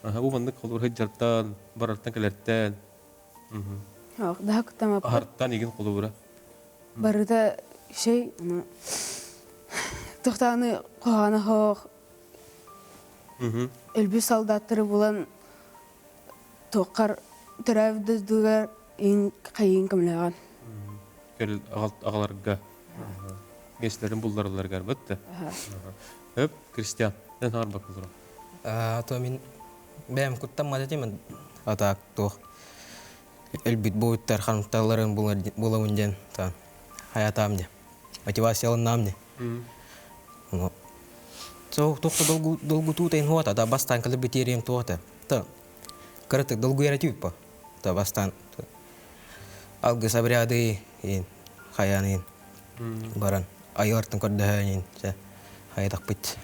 Уманнық қолуыр хыджарттан, барарттан кәлерттен. Daha kıtama Арттан еген қолуыра. barıda şey tohtanı qoğanı hoq elbü soldatları bulan toqar türevді düger in kayın kımlagan. Кәл ағаларға. Геслерін бұлдарыларға бұтты. Хөп, Кристиан, дән арба қолуыра. То мен бәм күттам мадатемін атақ тоқ. Элбит бойыттар ханымталарын болауынден хаятамде. Мотивациялыннамде. Тоқты долгу тутайын хота, да бастан кілі бітерем тоғыта. Кірітік долгу яратюк па. Да бастан алгыс обряды хаянын баран. Айғартын көрдіғанын хаятақ біт.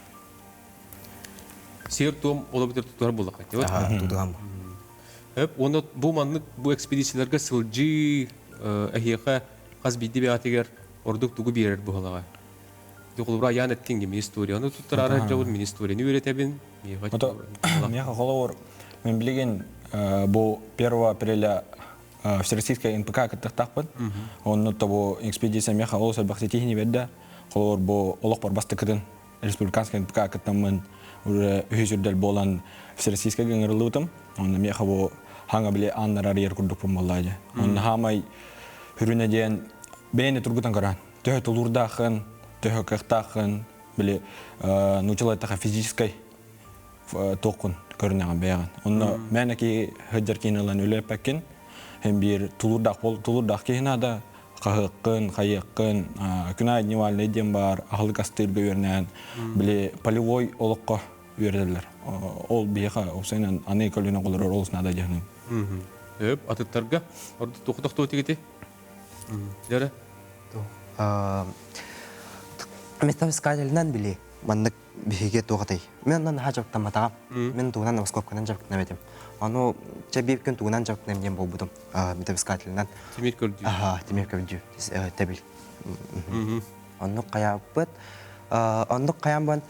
Сер том ола бітер тұтар болақ. Тұтығам ба. Хөп, оны бұл манлық бұл экспедицияларға сылжы әхеқа қаз бейді бәтігер ордық тұғы берер бұғалаға. Доқылыра ян әткен кеме история. Оны тұттар ара жауыр мен историяны өретәбін. Меха қолауыр, мен білеген бұл первого апреля Всероссийская НПК кіттіқтақпын. Оны бұл экспедиция меха олыс әлбақсы техни берді. Қолауыр бұл олық бар басты кітін республиканская НПК кіттімін үйізірдел болан Всероссийская генералытым. Оны меха бұл хаңа біле аннарар ер күрдік бұмалайды. Оны хамай хүріне дейін бәйіне тұрғытан қаран. Төхі тұлырдақын, төхі қықтақын, біле нучылайтаға физическай тоқын көрінеған бәйған. Оны мәнекі хүджар кейінілен өлі пәккен, hem bir tulurdak kehinada қағыққын, қайыққын, күнай дневальный дем бар, ағылық астырға өрінен, біле полевой олыққа өрділер. Ол бейқа, осайынан аны көліне қолыр олысына да жағының. Өп, атыттарға, орды тоқытақты өтегеті? Дәрі? Метавискателінен біле, мандық бейге тоғытай. Мен онан хажаптан матағам, мен туғынан Москвапканан жабықтан әбетім. Аны чәбейіп күн туғынан жабықтан әмден бол бұдым метавискателінен. Темир көрді? Темир көрді, тәбіл. Онық қаяппыт, онық қаямбан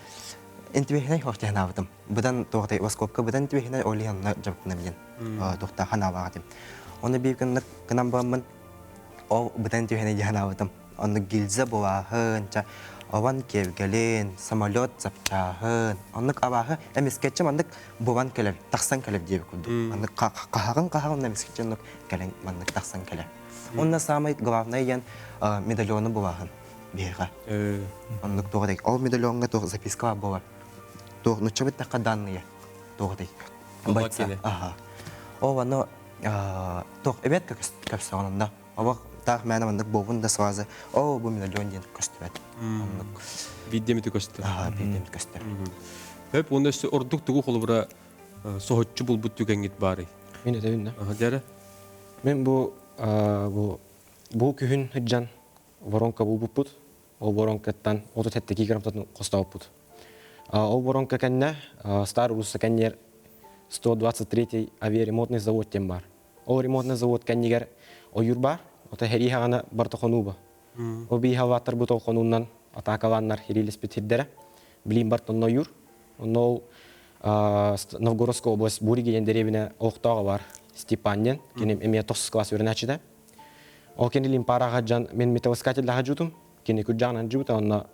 интибехінай вақтиян абыдым. Бұдан тоғытай Москвапка, бұдан интибехінай олиянна жабықтан әмден тоқта хан абағатым. Оны бейіп күн қынан бағымын, бұдан интибехінай жахан абыдым. Оны гилза болағын, Ован кевгелен, самолет запчағын. Онық абағы әмескетчім онық бұван келер, тақсан келер дейбі күлді. Онық қағын әмескетчі онық келен онық тақсан келер. Онына самай главный ен медальоны бұвағын бейға. Онық тоғыдайк. Ол медальонға тоғы запискава бұвар. Тоғы нүчебіт таққа данные тоғыдайк. Батса. Ол вано тоғы әбет көпсі онында. Овақ тақ мәні мандық болғын да сразы, бұл медальон ден көстібәді. Биддеметі көсті? Биддеметі көсті. Өп, оны өсі ордық тұғы қолы бұра соғытчы бұл бұт түгенгет бары? Мен өтәбін, да. Дәрі? Мен бұл күйін хүджан воронка бұл бұппұд. Ол воронкаттан 37 граммтатын қостауып бұд. Ол воронка кәнне Старый Русса кәннер 123-й авиаремонтный завод тем бар. Ол ремонтный завод кәннегер ойыр бар. Ота хери хағана барта қонуба. О бей халваттар бұтол қонуынан атакаланнар херилес беттердері. Білейін бартын ойыр. Ол Новгородская область Буригенен деревіне оқтағы бар Степаннен. Кенем әме 9 класс өрінәчіде. Ол кенелейін параға жан мен металлоискательдіға жұтым. Кене күрджағынан жұта. Онна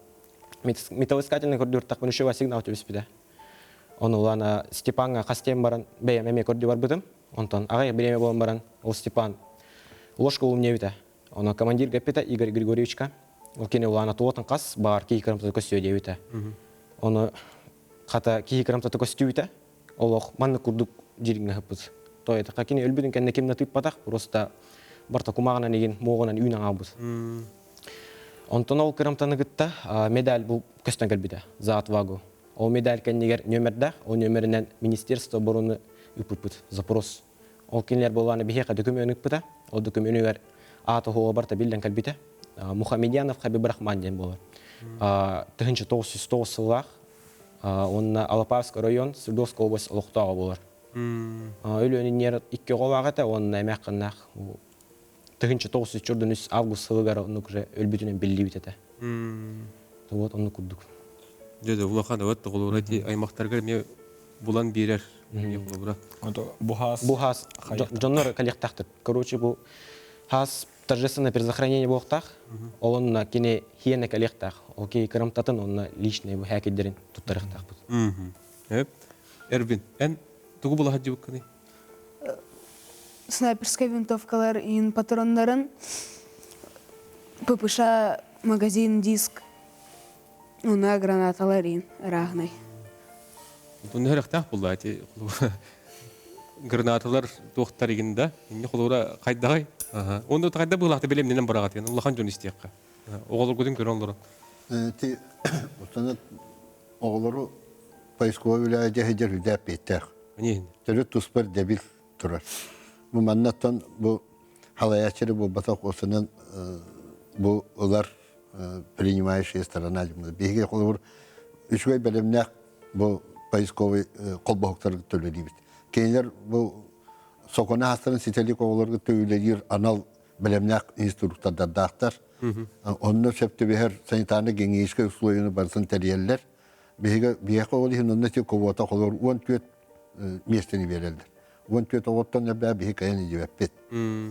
металлоискательный көрді ұрттақпын үшеуі сигнал төбіспеді. Оны олана Степанға қастем баран бәйім әме көрді бар бұдым. Онтан ағай біреме болын баран ол Степан ложка у меня это. Он командир ГПТ Игорь Григорьевичка. Он кинул на туотан кас бар кикерам то костюм девита. Он хата кикерам то костюм это. Он манна курдук жиринга хапут. То это как кине өлбүдүн кенне кимна тип патак просто барта кумагана неген могонан үйнөн абут. Он тонол керамтаны гытта медаль бу костюм галбита за отвагу. Он медаль кеннегер номерда, он номеринен Министерство обороны үпүпүт запрос. Ол кинлер болғаны бейхеқа документік бұта. Ол документігер аты хоға барта білден кәлбіті. Мухамедянов Хабиб Рахман ден болар. Түхінші 909 сылақ. Онына Алапаевск район, Свердловская область Лоқтаға болар. Өлөнүнер 2 говагата онна эмекканнак. Тыгынчы 9 журдун 3 август сылыгара онну уже өлбүтүнөн белли битете. Вот онну курдук. Деде улахан вот голурати аймактарга ме булан бирер. Бухас жоннор коллектахтыр. Короче, бу хас торжественное предохранение болтах. Онна кине хиене коллектах. Окей, карамтатын онна личный бу хакидерин туттарыктах. Эрбин, эн тугу була хаджы букканы. Снайперская винтовкалар ин патроннарын, ППШ, магазин, диск, уна гранаталар ин рагнай. Bunu her hafta bullati granatalar toxtariginde inni xolora qaydagay. Onu qayda bulaqta bilem nenen baraqat yani Allah'ın jon istiyaqqa. Oğullar gödün görən ollar. Ti ustanat oğulları Payskova vilayeti hecir hüdap ettik. Ne? Teri tuspar debil turar. Bu mannattan bu halayatçıları bu batak olsanın bu olar принимающие сторона. Беге olur 3 ay belimnek bu Payskova kolbahoktarı töledik. Kendiler bu sokona hastanın sitelik oğulları töledir anal belimnek instruktörler dağıtlar. Onun septi bir her sanitane genişke usluğunu barsın teriyeller. Bege oğlu hinonda ki kovata olur 10 köt mesteni verirler. 10 köt oğuttan da bege kayanı cevap.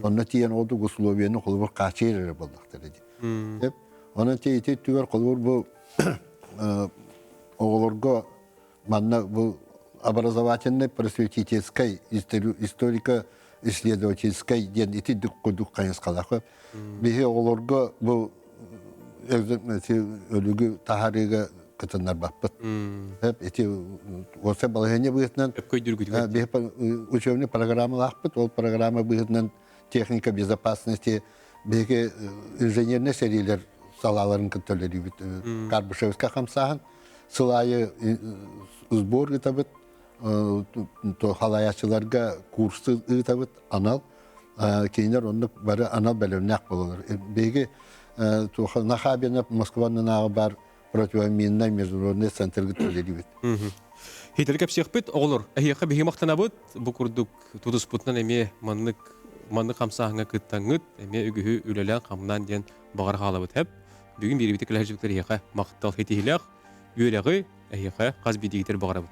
Onun tiyen oldu usluğunu kolur kaçırır buldaktır dedi. Onun tiyen tüver kolur bu oğulurga manna bu образовательной просветительской историко-исследовательской ден ити дук кайыс калакы. Беге олорго бу өлүгү тахарыга кытынар баппыт. Хеп ити оса балыгыне быгытнан учебный программа лахпыт. Ол программа быгытнан техника безопасности беге инженерный серийлер салаларын кытылары бит. Карбышевска хамсахан сылайы сбор гытабыт. То халаячыларга курсы ытабыт анал кейинер оннук бары анал белемнак бололар. Беги то нахабина Москванын бар противоминный международный центрге төлөдүбүт. Хителгеп сыйпыт оголор. Эйяка беги мактанабыт бу курдук тудуспутнан эме маннык камсааңа кыттаңыт эме үгүһү үлелен камнан ден багар халабыт хеп. Бүгүн бирибит кележиктер эйяка мактал хетилек үйрөгү эйяка казбидигитер багарабыт.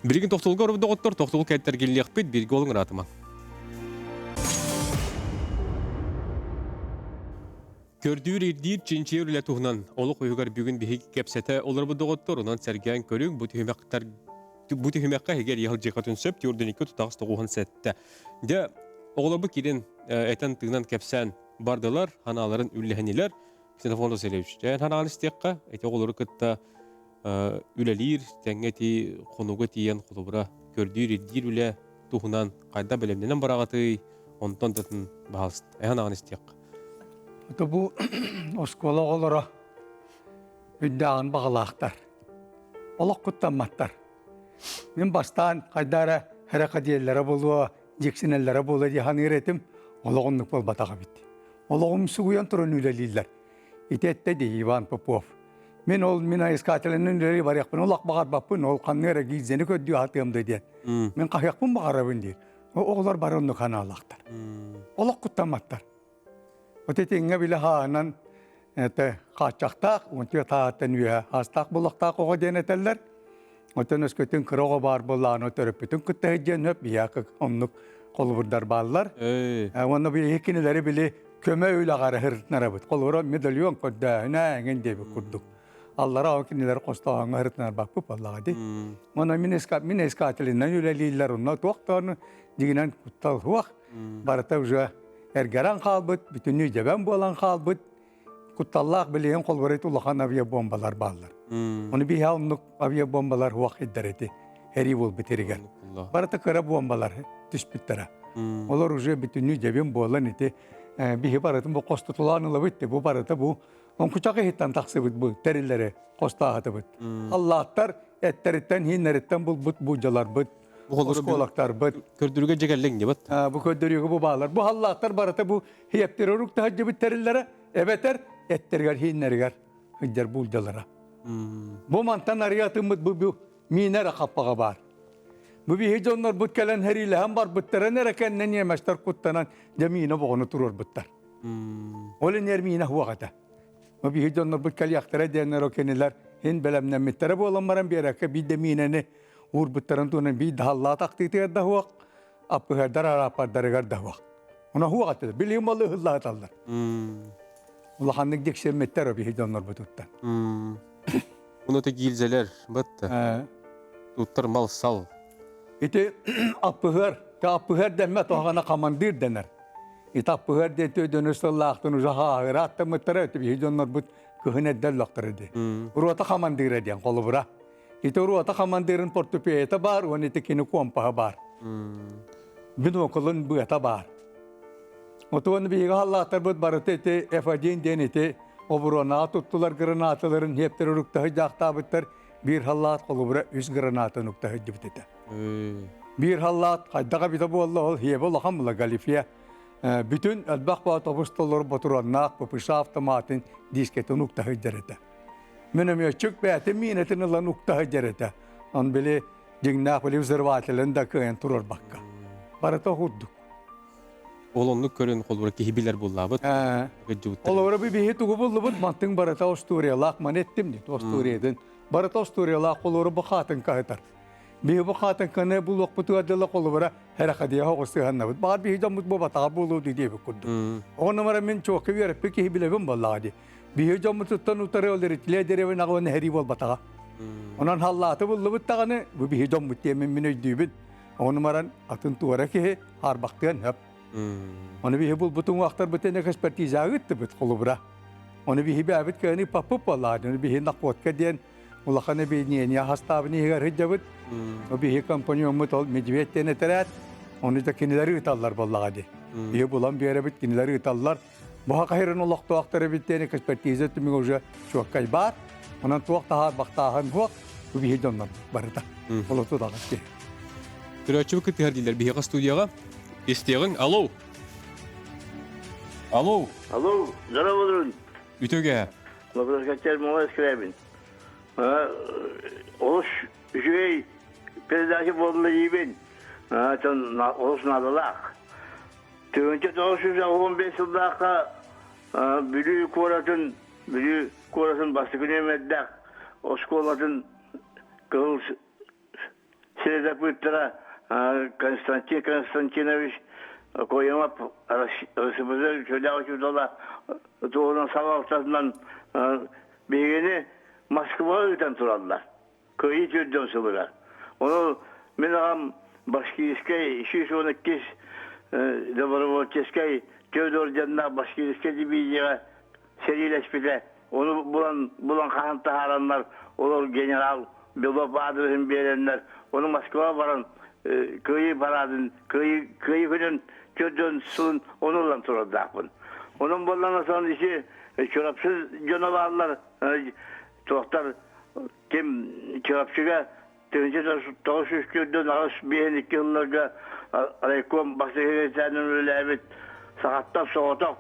Бирген тоқтолга орып доғыттыр, тоқтол кәттер келілек бет, бірге олың ратыма. Көрдүр ердейір ченче өрілі тұғынан, олы қойығар бүгін бейгі кәпсеті олар бұ доғыттыр, онан сәрген көрің бұты хүмәққа егер егіл жеқа түнсіп, теорден екі тұтағыз тоғуған сәтті. Де, оғылар бұ керен әйтен тұғынан кәпсән бардылар, ханаларын үлләхенелер, ксенофонды сөйлеуші. Жәйін ханағын істеққа, әйте оғылары күтті үлелер, тәңгети, қонуға тиен құлыбыра көрдір еддер үлі тұғынан қайда білемненен барағаты, онтан тұтын бағалыст. Әйхан ағын істеққа. Это bu oskola olara üddağın bağlaqtar. Olaq kuttanmattar. Men bastan qaydara harakatiyellere bolu, jeksinellere bolu diye hanır etim. Olağınlık bol batağa bitti. Olağım suguyan turun üleliller. İtette de Ivan Popov. Men ol mina iskatelinin üleri var yakpın. Olaq bağar bakpın. Ol kanıra gizeni köddüğü hatığımda diye. Men qahyakpın bağarabın diye. Oğlar barınlı kana alaqtar. Olaq kuttanmattar. Ötetenge bile haanan kaçaktak, ontuya taatan üye hastak bulaktak oğa deneteller. Öten öskütün kıroğa bar bulan ötörüp bütün kütte hecen hep biyakı onluk koluburdar bağlar. Onu bir hekinileri bile köme öyle ağarı hırtnara bit. Kolubura medalyon kodda hüne engen diye bir kurduk. Allah'a o kinileri kostağına hırtnar bakıp Allah'a di. Ona mineskatilinden üleliyler onlar tuğaktarını diginen kuttal huak. Barata uca ergeran kalbıt, bütünlüğü ceben bulan kalbıt. Kuttallah bileyen kolbarayt ulakan aviye bombalar bağlar. Onu bir havnuk aviye bombalar huak eddereti. Heri bul bitiriger. Barata kara bombalar tüspüttara. Olar uca bütünlüğü ceben bulan eti. Bir baratın bu kostutulanıla bitti. Bu barata bu. On kucakı hitten taksibit bu terilleri kosta atıbıt. Allah'tar etteritten hinneritten bul bucalar bit. Oskolaktar bit. Kördürüge cegellen gibi. Bu kördürüge bu bağlar. Bu Allah'tar barata bu hiyeptiroruk da hacı bit terillere. Ebeter etterger hinnerger. Hıccar bulcalara. Bu mantan ariyatımıt bu minere kappağa var. Bu bir hiç onlar but kelen heriyle hem var butlara nere kendine yemezler kuttanan cemine boğunu durur butlar. Olin yermine huakata. Bu bir hiç onlar but keli yaktıra diyenler o kendiler hin belemden mittere bu olanların bir yere bir demineni uğur butların tuğunun bir daha Allah taktiti edda huak. Apı herdar arapar darıgar da huak. Ona huakata. Bileyim olı hıllah atallar. Ula handık dikşen mittere o bir hiç onlar bututtan. Bunu da gilzeler, battı. Tuttar mal sal. İti apıhır, ta apıhır denme tohana kamandir dener. İti apıhır de tö dönüsü Allah'tan uzağa ağır attı mıttara ötü bir hiconlar bu kıhın edder laktırdı. Uruata kamandir ediyen kolu bura. İti uruata kamandirin portupiyete bar, onu iti kini kuampaha bar. Bin okulun bu ete bar. Otuğun bir Allah'tar bu barıtı iti efacin den iti oburona tuttular granatların heptir urukta hıcakta bittir. Bir hallat kolu bura üst granatı nokta hıcı bitite. Bir hallat kaydaga bita bu Allah ol hiye bu hamla galifiye. Bütün elbaq bu otobüsler baturannak bu pişaf tamatin disketi nokta hıcırete. Benim ya çık beyte minetin Allah nokta hıcırete. An bile cingnak bile observatelerinde kıyan turur bakka. Barata hurduk. Olonluk körün kolbura kihibiler bullabıt. Olavara bir bihi tuğu buldu bud mantın barata Osturiyalak man ettim dit Osturiyadın. Barata Osturiyalak olavara bakatın kahtar. Bihi bakatın kanı bu lokputu adıyla olavara herakadiye hoğustu hanna bud. Bağır bihi camut bu batağı bulu diye bukundu. O numara min çok keviyar peki hibilevim vallahi. Bihi camut tutan utarı olur itile derevi nağın heri bol batağı. Onan hallatı buldu bud tağını bu bihi camut diye min dübün. O numaran atın tuvara ki har baktıyan hep. Onu bir hebul butun vaktar bütüne ekspertize gitti bit kolubra. Onu bir hebe abit kani papup vallahi. Onu bir hinak vodka diyen ulakane bir niye hasta bir niye harcabıt. O bir kampanyon mutal medviyet deneteret. Onu da kinileri itallar vallahi. Bir bulan bir yere bit kinileri itallar. Bu hakayırın ulak tuaktarı bittiğine ekspertize tümü hoca çok kaybar. Onun tuaktaha baktahan huak. Bu bir hicanlar barıda. Olutu da gitti. Türeçi vakit herdiler bir studiyaga. İsteyen, alo. Alo. Alo, здорово, Ütöge. Вопрос хотел малый скрябин. Олуш жюй передача болду ийбин. Олуш надалак. Төгөнчө 915 жылдакка бүлүү куоратын басты күнөмөддак осколатын кыл селедапыттара Константин Константинович Koyama Rısımızı şöyle uçurdular. Doğunun sabah ortasından bir Moskva'ya öten turallar. Köyü çözdüm sıvıra. Onu ben ağam Başkiyiskay, 212 Dobrovolcheskay, Teodor Can'da Başkiyiskay bir yere serileşmede. Onu bulan kahantı haranlar, olur general, Belop adresini verenler. Onu Moskva'ya varan köyü paradın, köyü günün çözdün sılın, onunla turadı akbın. Onun bollana son işi çorapsız canavarlar, tohtar kim çorapçıga tönce 900 ağız bir 2 yıllarca Raykom Başsakir'den öyle evet sakatlar soğutak.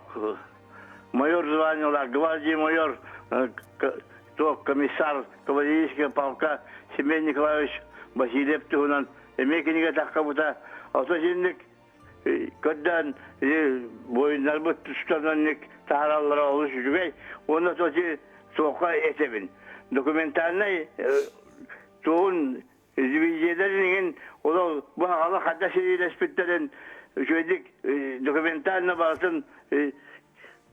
Mayor zvanyolar, gvardiya mayor, комиссар кавалерийского полка Семен Николаевич Васильев туğunan emekiniga takkabuta otojinlik ködden boyunlar bu tutananlık taharallara oluşuyor. Onda toji soğuğa etebin. Dokumentalne tuğun izleyicilerinin o bu hala hatta şeyleşmelerin şöyledik dokumentalne basın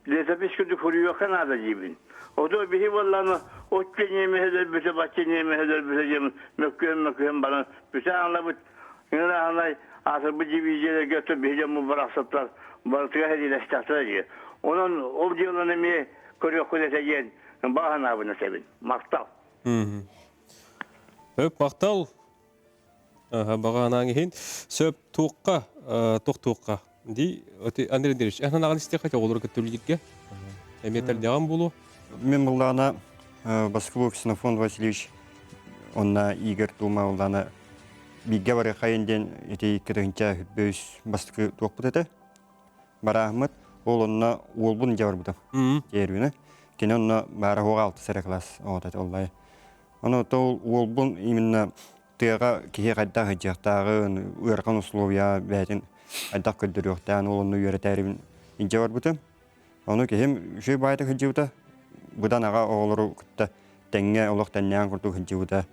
Lezapişkündü kuruyor Kanada gibi. O da bir vallahi o kenime heder bütün bahçenime heder bütün mükemmel bana bütün anlamı yine anlay asıl bu cibiyeler götür bir mübarek satlar baltıya hediyeştirdiler. Onun o diyorlarını mi kuruyor kuleseceğin bahane bunu sevin. Maktal. Öp maktal. Bağanan hin söp tuqqa tuqqa di öte Andrei Deriş. Ana nağın istekati olur ki türlükке. Emetel devam bulu. Мен булана Басков Ксенофон Васильевич онна Игорь Тума улана биге бары кайынден эти кырынча бөс бастыкы токпут эте. Барахмат ол онна олбун жабар буда. Жерүнө. Кене онна бара хога алты сара класс отат оллай. Оно то олбун именно тыга кие кайда хыжактагы уярган условия бәтин айдак көддөрөктан олонну үйрөтәрин инже бар бутым. Оны кем жүй байты хыжыута. Будан ага оголору кытта теңге олох тәннән курту хыжыута.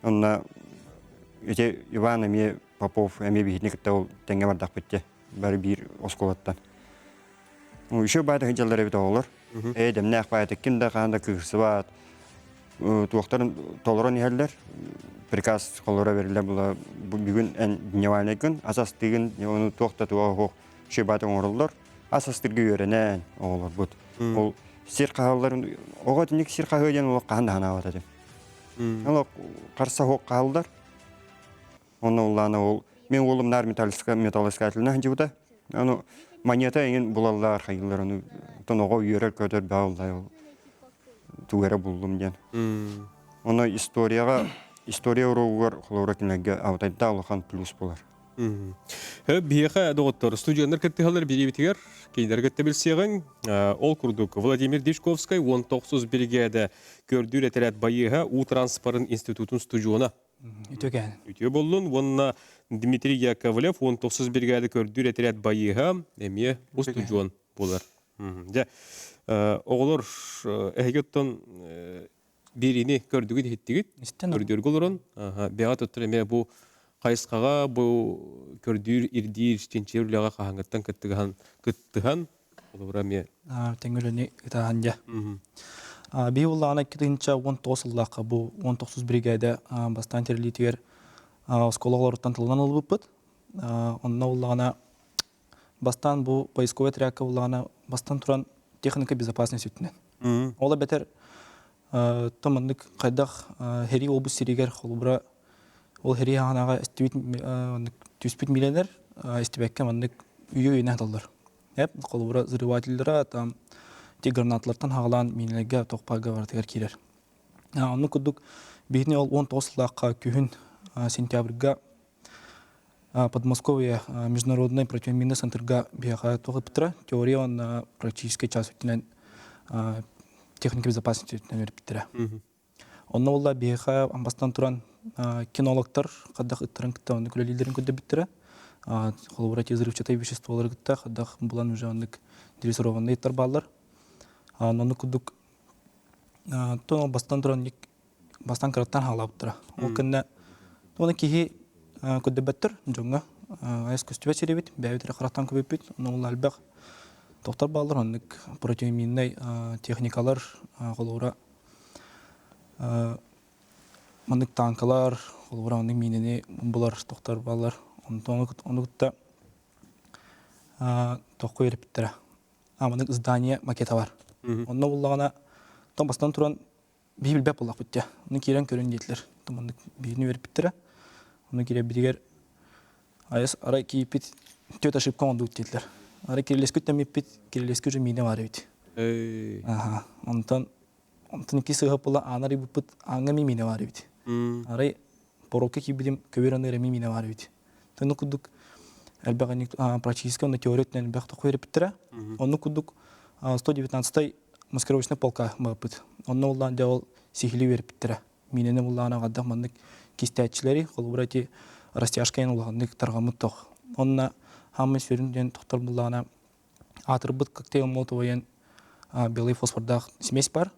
Онна эте Иван эме Попов эме бихитник кытта ол теңге бардак битте. Бары бир осколаттан. Жүй байты хыжалар бит оголор. Демнәк байты киндә канда кырсы бар. Туактарын толорон иһәлләр. Приказ колора берилә була. Бүген эн дневальный көн, асас тиген оны туактатуга хок шебатын орылдар. Асас тирге йөренән оголор бут. Ол сир каһалларын ого тиник сир каһыган ол канда хана ватады. Ол карса хок каһалдар. Оны улланы ол мен улымнар металлискателне ханҗыуда. Аны монета ен булаллар хайыллар аны тонога йөрәр көтөр баулай ол. Тугара булдым дигән. Оны история уругар хлора кинәгә аутайда алган плюс булар. Бияха доктор студиялар кеттеләр биребитер, кейдәргә тәбилсәгән, ол курдук Владимир Дишковский 19 бригада көрдүр әтәрәт байыга у транспорт институтын студиона. Үтөгән. Үтө болдун, вонна Дмитрий Яковлев 19 бригада көрдүр әтәрәт байыга эме у студион булар. Оғылыр әйгеттен беріне көрдігі деттігіт, көрдір ғылырын, беға тұттыр әме бұл қайысқаға, бұл көрдір ирдир, ченчер үліға қағаңғаттан күттіған, олығыра ме? Тәңгіліні ұтаған жа. Бей ұллағына 19 ұллаққа бұл 19 бригада бастан терлейтігер сколағылар ұттан тылынан ұлып бұд. Онына ұллағына бастан бұл поисковый тряка ұллағына бастан тұран техника безопасности үтінен. Ола бәтер томандык қайдақ хери олбус сиригер холубра ол хери ағанаға түспіт миллионер істебәкке мандык үйе үйіне аталдар. Холубра зырывателдера те гранатлардан ағалан минелерге тоқпаға бартығар келер. Оны күдік бейіне ол 19 лаққа күйін сентябрьға Подмосковье международный противоминный центрга бияга тоғып теория он практический час үтінен техника безопасности үтінен өріп біттірі. Онна олда бияга амбастан тұран кинологтар қаддақ үттірін кітті онды күлелілерін көді біттірі. Холыбыра тезірівчатай веществолары кітті қаддақ бұлан уже ондық дрессированный еттар балар. Онны күдік бастан тұран бастан қараттан хала бұттыры. Ол күнне оны кейі көді бәттір, жоңға айыз көстібе серебет, бәуітірі қарақтан көбепет, оны ол әлбәқ тоқтар балыр, ондық противоминный техникалар, қолуыра ондық танкалар, қолуыра ондық минені бұлар тоқтар балыр, оны күтті тоққы ерепеттірі. Ондық здания макета бар. Оны олағына бастан тұран бейбіл бәп олақ бүтті. Оны керен көрін детілер. Ондық бейіні ерепеттірі. Оны кере бірігер айыз арай кейіпет төт ашып команду өттелдер. Арай керелескі өттемепет, керелескі уже мейне бар өйт. Онтан ке сығып бола анары бұпыт аңы мейне бар өйт. Арай порокке кейбедем көбер аны мейне бар өйт. Оны күдік әлбәғаны практически оны теория өттен әлбәқ тоқы ерепеттірі. Оны күдік 119-тай маскировочный полка бағыпыт. Оны олдан де ол сихили ерепеттірі. Мейнені олағына ғаддақ мандық кистәтчілері, қолыбырати растяжкайын олағындық тарғамыт тоқ. Онына хамын сөрінден тоқтар бұлағына атырбыт коктейл молотовайын белый фосфордақ смесь бар.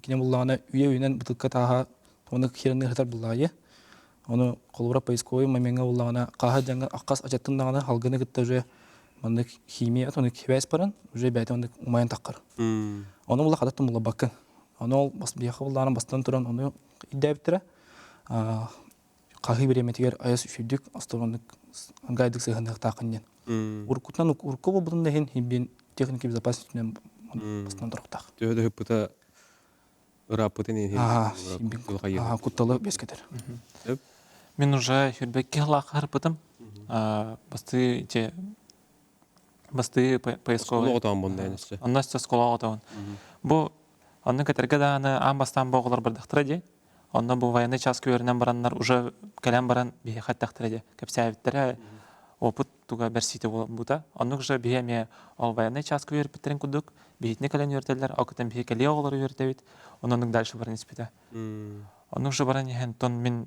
Кене бұлағына үйе-үйінен бұтылқа таға оны херінді ғытар бұлағы. Оны қолыбыра поисковый моменға бұлағына қаға жаңға аққас ачаттыңдағына халғыны ғытта уже мандық химия, оны кебәйс баран, уже бәйті ондық ұмайын таққар. Оны бұлақ адаттың бұла бақын. Оны ол бияқы бұлағына бастан тұран оны иддәбіттірі. Қағы береметігер айас үшүйдік, астығындық аңғайдық сығындық тақынден. Уркутнан урку бұл бұдында хен химбен техника безопасностьнен бастан тұрықтақ. Төді хүппіта ұраппытын ең Кутталы бескетер. Мен уже хүрбекке лақы әрпітім. Басты поисковый. Скола отауын бұнда әнісі. Онна сте скола отауын. Бұл онны көтерге дағаны ан боғылар бірдіқтірі де. Онна бұл военный час көрінен баранлар уже кәлем баран бейе қаттақтыры де. Көпсәйвіттері опыт туға бәрсейті бұта. Онны уже бейе ме ол военный час көріп біттерін күдік. Бейтіне кәлен өртелер, ауқытын бейе кәле оғылары өртевет. Онның дальше баран еспеті. Онны уже баран ехен тон мен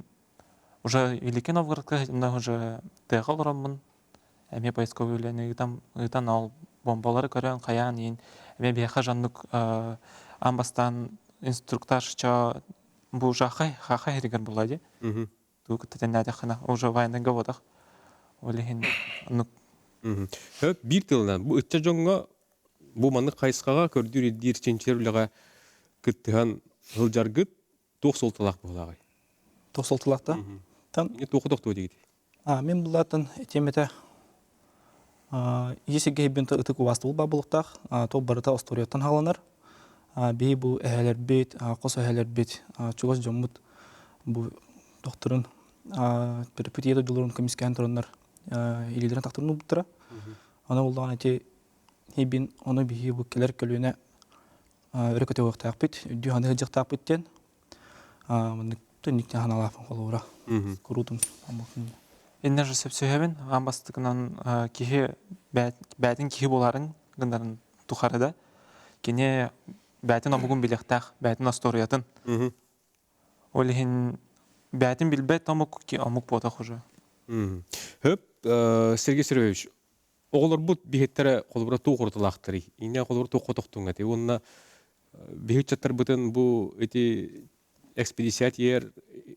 уже Великий Новгородка уже тыгыл роммун. Эме поисковый үләне ытан ал бомбалары көрән каян ин. Эме бияха жаннык амбастан инструктажча бу жахай херигер булади. Тук тетеннәдә хана уже вайнга водах. Олехин ну бир тылынан бу үтче жоңга бу манны кайскага көрдүр дир ченчерлеге кыттыган хылжаргыт токсолталак булагай. Тосолтылакта. Тан Не токудокту дигит. мен булатын темете есеге бинте ытык вастыл бабылыктак, то барыта историятан халанар. Би бу эхелер бит, кос эхелер бит, чугас жоммут бу докторун перепетиеда дулурун комиссиян тороннар илидерен тактырын уптыра. Ана булган эти хибин оны би бу келер көлүнө өрөкөтө вактак бит, дүйаны хыжыктак биттен. Мында төнүктө ханалап колора. Курутум амыкын. Иннер же сөйһәбен амбастыгынан кихе бәтин кихе боларын гындарын тухарыда. Кине бәтин амыгын билектак, бәтин историятын. Олехин бәтин билбет амык ки амык бота хуже. Хөп Сергей Сергеевич, оголор бут бихеттере колбура тугуртулактыры. Ине колбура тукотоктуңга те. Онна бихетчаттар бутын бу эти экспедициятер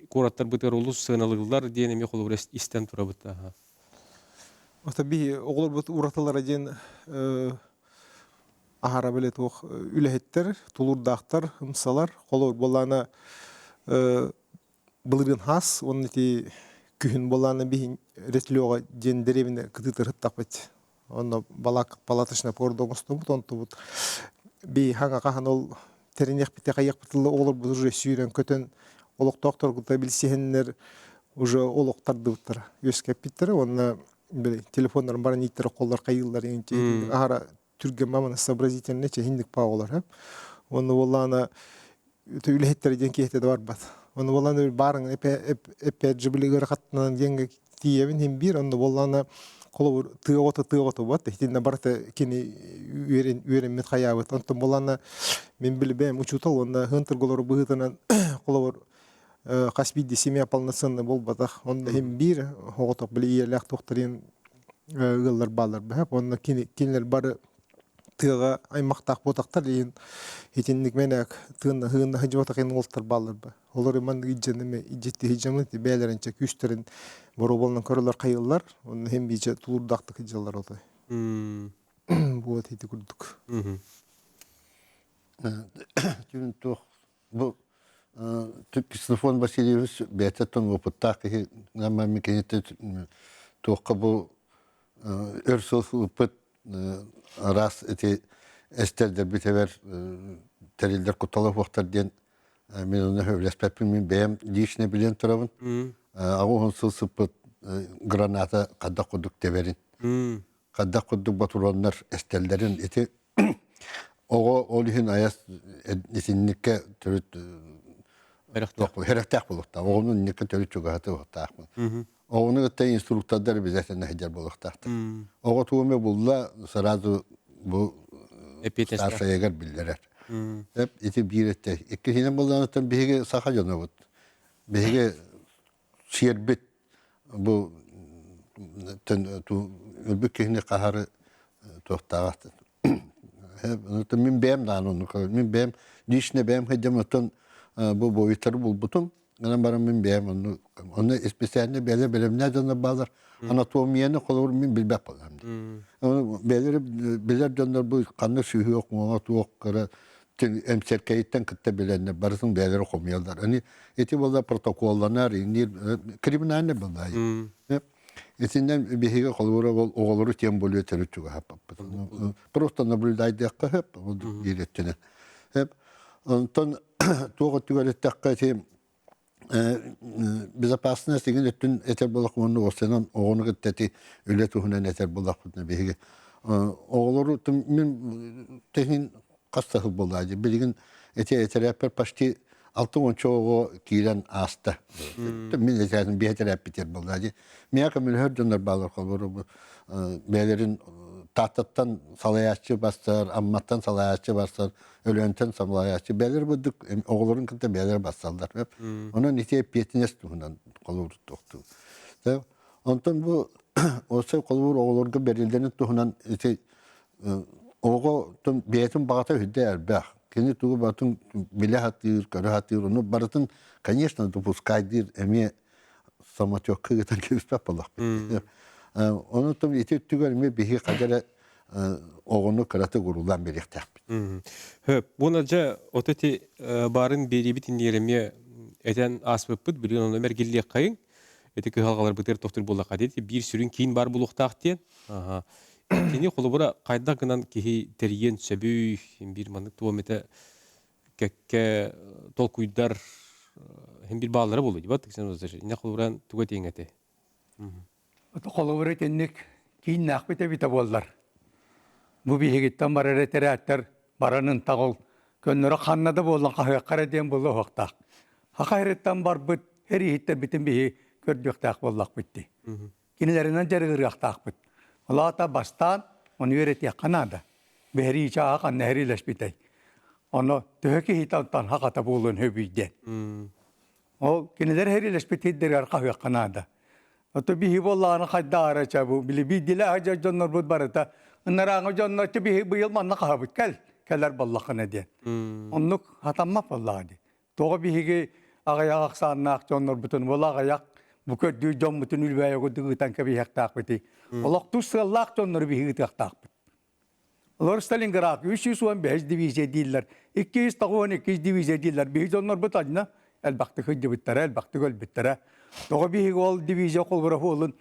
кураттар бутыр улус сыналыгылар диен эме колбура истен тура бутта. Ота би оглор бут ураталар ден ахара белет ох үлехеттер, тулурдактар, ымсалар, колор болана былырын хас, onun ити күһүн болана би ретлёга ден деревине кытытыр хыттапыт. Онда балак палатышна пордоңсту бут онту бут. Би хага кахан ол теренек бите каяк бутылы олор бу уже сүйрен көтөн олок доктор гута билсехеннер уже олоктарды буттар. Өскеп биттер, онна бир телефондар бар ниттер коллар кайылдар энче ара түргөн маманы сообразительный чехиндик паолар. Онда болана үлехеттер ден кейте бар бат. Онда болана барын эпе жибилигер каттынан денге тиебин хем бир онда болана колор тыгото бат. Хитинде барта кини үйрен мет хаябыт. Онда болана мен билбем учутал онда хынтыр голор быгытынан колор Каспийде семья полноценный болбатах. Онда хем бир хоготок билиелек тохторин ыллар балар бап. Онда кинелер бары тыга аймактак ботактар дейин хитинник менек тыгында хыгында хыжыбатак ен олтар балар ба. Олар иман идженеме иджетти хыжамын бээлеринче күчтерин бороболнан көрөлөр кайыллар. Онда хем бije тулурдакты хыжалар отой. Бу атыйты күрдүк. Тюн тох бу Кристофор Васильевич бететон опыттак нама мекенете тохка бу өрсөл пыт раз эти эстердер битевер терилдер куталып вактар ден мен оны хөвлеспеппин мен бем лишне билен турабын. Агы сылсыпыт граната кадда кудук теверин. Кадда кудук батураннар эстелдерин эти ого олихин аяс эсинникке төрөт Херактак болуқта. Оғының неке төлі чуғаты оқтақмын. Оғының өтті инструктордар біздетіне хеджер болуқтақты. Оғы туыме болула сразу бұл старша егер білдерер. Эти бір етті. Екі хинен болуғанықтан бейге сақа жоны бұд. Бейге шербет бұл үлбік кехіне қағары тоқтағақты. Мен бәйім дағын оны. Мен бәйім, лишне бәйім хеджем өттен bu boyutları bulbutum. Gana barın min beyem onu. Onu espesyalini belirler canlı bağlar. Anatomiyeni kolur min bilbek bağlar. Onu belir canlı bu kanlı sühü yok mu? Ona tuğuk kara. Emserkeyitten kıtta bilenler. Barısın belir komuyorlar. Hani eti bolda protokollanar. Kriminaline bağlar. Etinden bir hege kolura oğuluru tem buluyor terütçüge hep. Просто наблюдайды hep. Direttiğine. Hep. Ondan tuğu tügeletteki безопасность деген өттүн этер болак муну осенен огону гыттати үле туһунан этер болак беге оголору мен техник кастахыл болду билген этерапер почти 6 чого кирен аста мен этерин бетерап битер болду мияка мен хөрдөнөр балар колору белерин Tahtatan salayaççı bastır, ammatan salayaççı bastır, ölönten salayaççı belir bulduk. Oğulların kıta belir bassallar hep. Onun ite piyetines tuhunan kolur doktu. Ondan bu olsa kolur oğullarga berildenin tuhunan ite oğu tüm biyetin bağıta hüdde erbah. Kendi tuğu batın bile hatır, karı hatır, onu baratın конечно допускайдыр, эми самотёк кыгытан кебиспеп болак. Onu tabii eti tügölme bihi kadar oğunu karate gurulan birlikte. Höp, bunaca oteti barın beri bitin yerime eten asbıpıt biliyor onu mergilliye kayın. Eti kıhalgalar biter doktor bolla kadeti bir sürün kiyin bar buluktaq diyen. Aha. Kini kolubura kayda gınan kihi teriyen söbü bir manık tuğamete kekke tolkuydar hem bir bağlara bolu. Battık sen ozar. Ne koluburan tuğat yengete. Kolubura tennik kiyin nakbete bite bollar. Bu bihigitten barara teratlar baranın tağıl könlere kannadı bolan kahyakkara diyen bolu hoqtaq. Hakayretten bar bit her yihitte bitin bihi kördüktaq bollaq bitti. Kinilerinden jarıgırıqtaq bit. Olata bastan onu öğretiye kanada. Behri içağa kan nehrileş bitey. Onu töheki hitantan hakata bolun höbüyden. O kiniler herileş biteydir kahyak kanada. Oto bihi bollağını kadda araca bu. Bili bir dile haca jonlar bud barata. Onlara jonlar ki bihi bu yıl manna kahabit kel. Keller bollağını diyen. Onluk hatamma bollağı di. Toğa bihi ki ağayak aksannak jonlar bütün bollağı ayak. Bu kördüğü jon bütün ülbeye kudugutan ki bihi hektak biti. Olak tutsallak jonlar bihi hektak biti. Onlar Stalingrad 315 divizye değiller. 200 tağın 200 divizye değiller. Bihi jonlar bitacına. Elbette hıcı bittere, elbette göl bittere. Doğru bir gol divizyon kol bırak olun.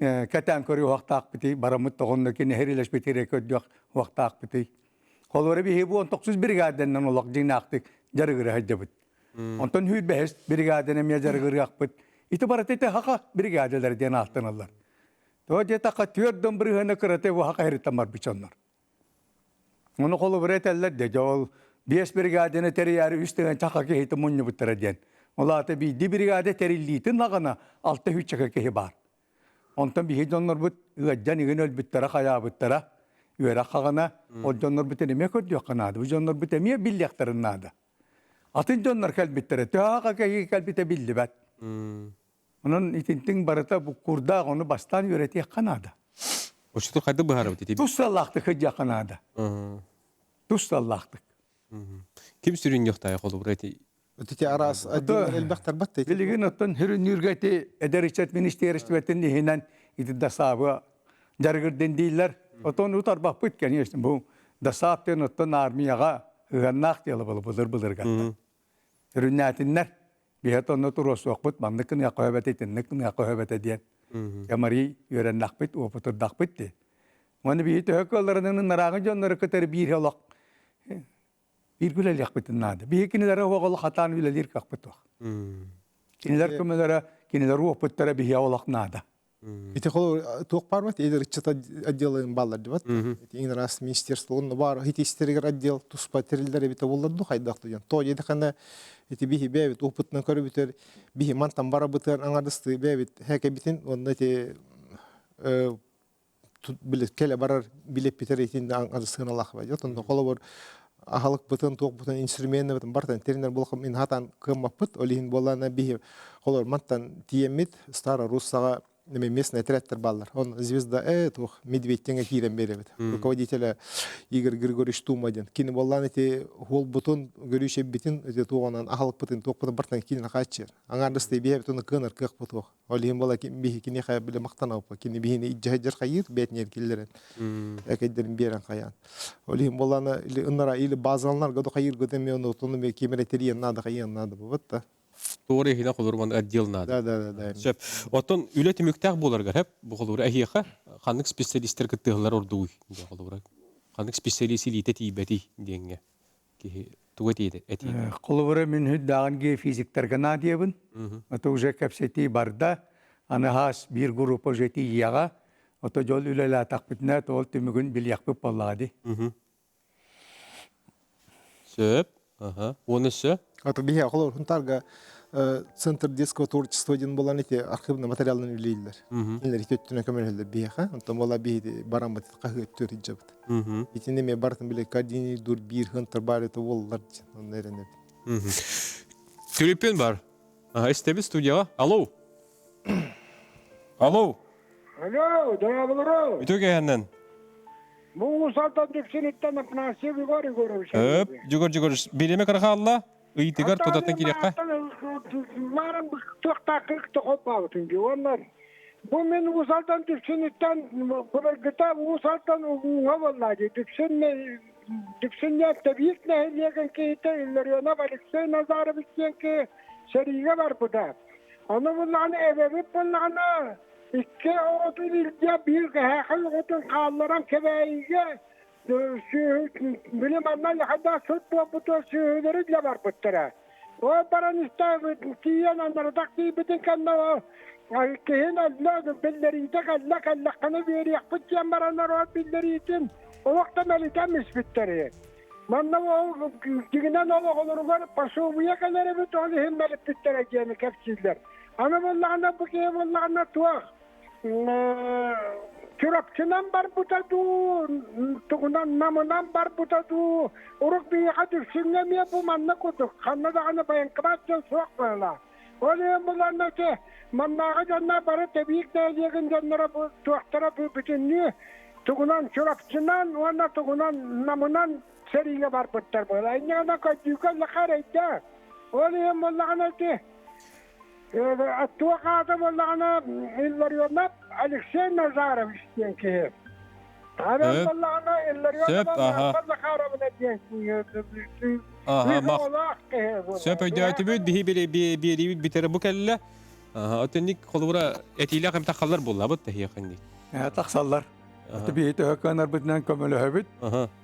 Keten körü vakti akbiti, baramut toğunlu ki nehrileş bitire ködüyor vakti akbiti. Kol bırak bir bu 19 brigadenden olak cinaktık, jarıgırı hıcı bit. Ondan hüyd behes brigadenen ya jarıgırı akbit. İti barat ete haka brigadeler diyen altın alır. Doğru diye taka tüyordun brihane kırate bu haka heritamar biçonlar. Onu kol bırak eller de jol. Bies brigadene teriyari üstüne çakaki heyte munyu bittere diyen. Ola tabi di brigade terillitin lagana altta hüç çakaki bar. Ondan bir heycanlar bit gajjan igen öl bittere kaya bittere. Üera kagana o jonlar bitene me kod yok kanadı. Bu jonlar bitemiye billekterin nada. Atın jonlar kal bittere. Tüha kaki kal bite billi bat. Onun itintin barata bu kurda onu bastan yöretiye kanada. O şutur kayda bahara biti. Tussallaktık hıcca kanada. Tussallaktık. Kim sürün yok da kolubura eti. Öteki aras adımlar elbaktar battı. Bilgin otun hürün nürgeti ederişet ministeristvetin hinen iti dasabı jargırden değiller. Otun utar bak bitken işte bu dasapten otun armiyaga hıgannak diyalı bılır gatta. Hürünnetinler bihat onu turos vakbut mamlıkın ya kohabet etin, nıkın ya kohabet ediyen. Yamari yörennak bit, o putur dak bitti. Onu bihi hököllerinin narağın jonları kıtır bir helak. Bir gülel yakbitin nada. Bir kinilere oğul hatan ülelir kakbit vak. Kiniler kümelere, kiniler uğuputlara bir yavulak nada. İti kolu tuğuk parmat, edir içata adyalayın ballar dibat. İti ras ministerstvo onu var, hiti isteriger adyal tuspa terillere bita bollardu haydaqtı jan. To yedi kana iti bihi bevit uğuputnan körü biter, bihi mantan bara biter, anardısты bevit heke bitin, onu iti bilet kele barar bilep biter itin anardısına lakba. Jotun kolu var ahalık bıtın, toğuk bıtın, instrümenine bıtın, bartan teriner bulakım in hatan kımak bıt, olihin bolana bihi kolor mantan tiyemit, stara Russaga местный отрядтар баллар. Он звезда тух медведь тенге кирен беребет. Руководителя Игорь Григорьевич Тумадин. Кини боллан эти гол бутон görüşe bitin эти туғанан ахалык бытын тоқ бытын бартан кини қачыр. Аңардысты бие бетуны кыныр кық бутуқ. Олиhin бола бихи кини қая біле мақтан аупа. Кини бихини иджахаджар қайыр бетнер келдерен. Әкедерін берен қаян. Олиhin боланы или ыннара или базаланар году қайыр gödeme onu tonu me kemere teriyen nada қайын nada bu da. Doğru hina kolurman adil nada. Да. Şep. Oton ületi müktak bolargar hep bu kolura ehiqa kanık spesialistler kıttıhlar ordu diye kolura. Kanık spesialisti liteti ibeti diyenge. Ki tuğet eti. Kolura min hüddağın ge fizikler gana diyebin. Oto uca kapseti barda. Ana has bir grupo jeti yaga. Oto jol ülela takbitne tol tümügün bil yakbıp vallahi. Şep. Aha. Onu şep. Ото бихи колор хунтарга Центр детского творчества один болан эти архивно-материалный үлейлер. Илер итөттүнө көмөлөлөр бияха, онтон бола бийди барамбыт кагыттыр жабыт. Итинде ме бартын биле кардини дур бир хынтыр бар это боллар. Оннеренеп. Телефон бар. Эстеби студияга. Алло. Алло. Алло, дорогой. Үтөгеннен. Бу салтан дексенеттен апнасы бигори көрөбүз. Жүгөр. Билеме кыргалла. Ыйтыгар тотатын кирекка. Марам токтакык токопабы түнкү. Оннан бу мен усалтан дексенеттен кыргыта усалтан угаваллади. Дексенне табиикне леген кейте Иллариона Алексей Назарович кенке сериге бар буда. Аны буланы эбеби буланы икки отун илге бир хакыл отун калларан кебейге билим анна хада сот буту сүйдөрү диле бар буттара. О бараниста кийен андарdak битин канна кийен алла биллерийде калла каны бери якпытчан баранар биллерийдин Олақта мәлітеміз біттері. Манна ол дегінен олығылырғар пасуғыя кәлері біт олы хем мәліп біттері кені кәпсіздер. Аны болағына бұкее болағына туақ. Түрапчынан бар бұтаду, тұғынан намынан бар бұтаду. Ұрық бейіға дүрсіңе ме бұл манна күдік. Қанна дағаны байынқыбатчын сұрақ байла. Ол ем болағына ке маннаға жанна бары тәбейік дәлеген жаннара туақтара бүтінні. Тугунан чурапчынан, уанна тугунан намынан сериге бар буттар бола. Айнана көжүкө лахарайда. Оли ем боллагана те. Аттуакада боллагана Иллариона Алексей Назарович денке. Арам боллагана Иллариона лахаравна денке. Сөп өйдөтүбүт бири битере бу келле. Отенник колура этиле кем такаллар боллабыт тахиякынди. Таксаллар. Tabii hökkanlar bitnen kömülü höbüt.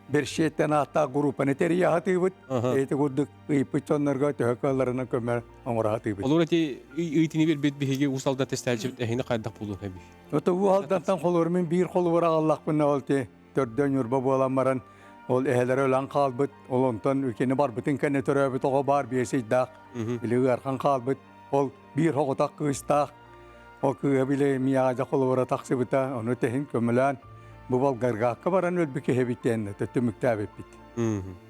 Bir şeyden hatta grupını teriye hatıbıt. Eyti kurduk ipıçonlarga hökkanlarına kömür amura hatıbıt. Olur eti iyitini bir bit bihigi usalda testelçip ehine kaydak bulur hebi. Oto bu haldan kolormin bir kolu var Allah bunne olti. Dördön yurba bolanmaran ol eheler ölen kalbıt. Olontan ülkeni bar bütün kene töröbüt oğa bar bir şeydak. Bili arkan kalbıt. Ol bir hoğutak kıstak. O kıya bile miyaca kolu var taksibıta. Onu tehin kömülen. Bu bal gargakka baran ölbüke hebitten tötü müktabip bit.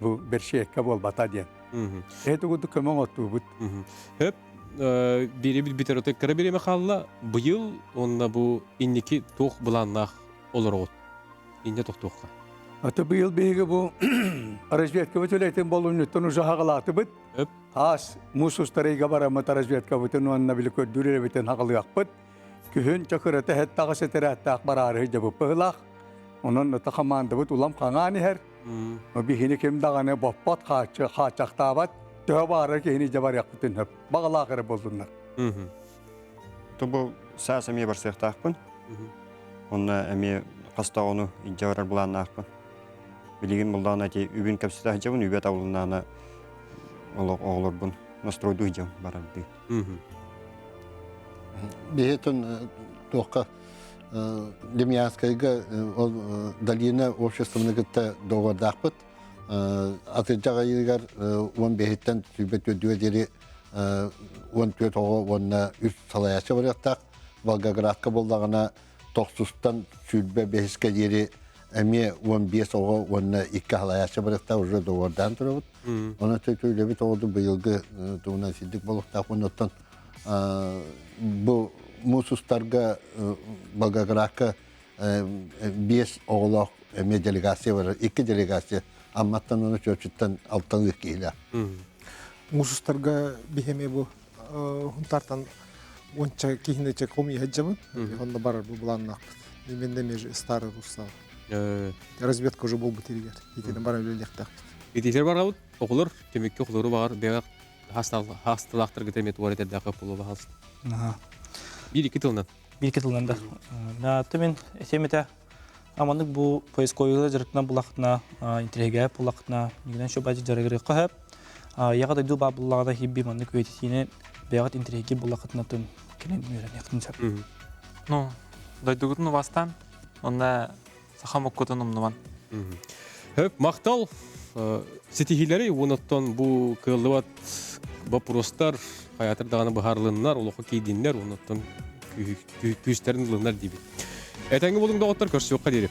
Bu bir şey kabul batadyen. Eto gudu kömön otu but. Hep biri bir biter otek kara biri mekalla bu yıl onna bu inniki toq bulannak olur ot. İnce toqqa. Ata bu yıl bege bu Razvedka bütüleyten bolunutun uzahaglatı bit. Hep has musus tarayga bara Razvedka bütün onna bile ködürele biten haqlıyaq bit. Kühün çakırata het taqası terahtak bararı jabı pıhlaq. Onun taxamandı bit ulam qangani her. O bihini kim dağane boppat xaçaqtabat. Töbarı kehini jabar yaqtın hep. Bağlaqırı boldunlar. Тобу саас эми бар сыяктаакпын. Онна эми кастагону инжавар булааннаакпын. Билигин булдаана ти үбүн капсита жабын үбөт авылунаана оголорбун настройду жаб барабы. Бехетон тоққа Демьянскайга ол Далина общественныгытта доғардақпыт. Атыржаға елгар он бехеттен сүбет өдуедері он төт оғы онна үст салаяшы барықтақ. Волгоградқа болдағына тоқсустан сүлбе бехеске дері әме 15 оғы онна 2 салаяшы барықтақ уже доғардан тұрабыт. Оны төйлебет оғыды бұйылғы туғынан сидік болықтақ. Оныттан бұл Мусустарга Волгоградка 5 оğlaq делегация var, 2 делегация. Ammattan onu çöçütten alttan ülkeyle. Мусустарга бихеме бу хунтартан онча кихинече коми хаджабын. Онда бар бу буланнак. Менде межи старый русал. Разведка уже был бы тиргер. Итен бар өлектак. Итер бар абыт, окулар, темекке окулары бар, бега хасталактыр кетемет бар этерде кап болу бахас. Bir-iki tılından. Bir-iki tılından da. Naatı men esemete amanlık bu poeskoyla jarıkna bulaqtına, intrige bulaqtına, nigden şu bacı jarıgırı qahab. Yağa da duba bulaqda hibbi manlık öğretini beğat intrige bulaqtına tın kenen öğren yakın çap. Ну, дойдугутун бастан, онда сахамок котунум нуман. Hep maqtal stihilleri unuttun bu kıllıvat vaprostar Hayatır dağını baharlığınlar, uluğu keydinler, onuttan küslerin ılınlar dibi. Etenge bulun doğutlar körsü yok kaderi.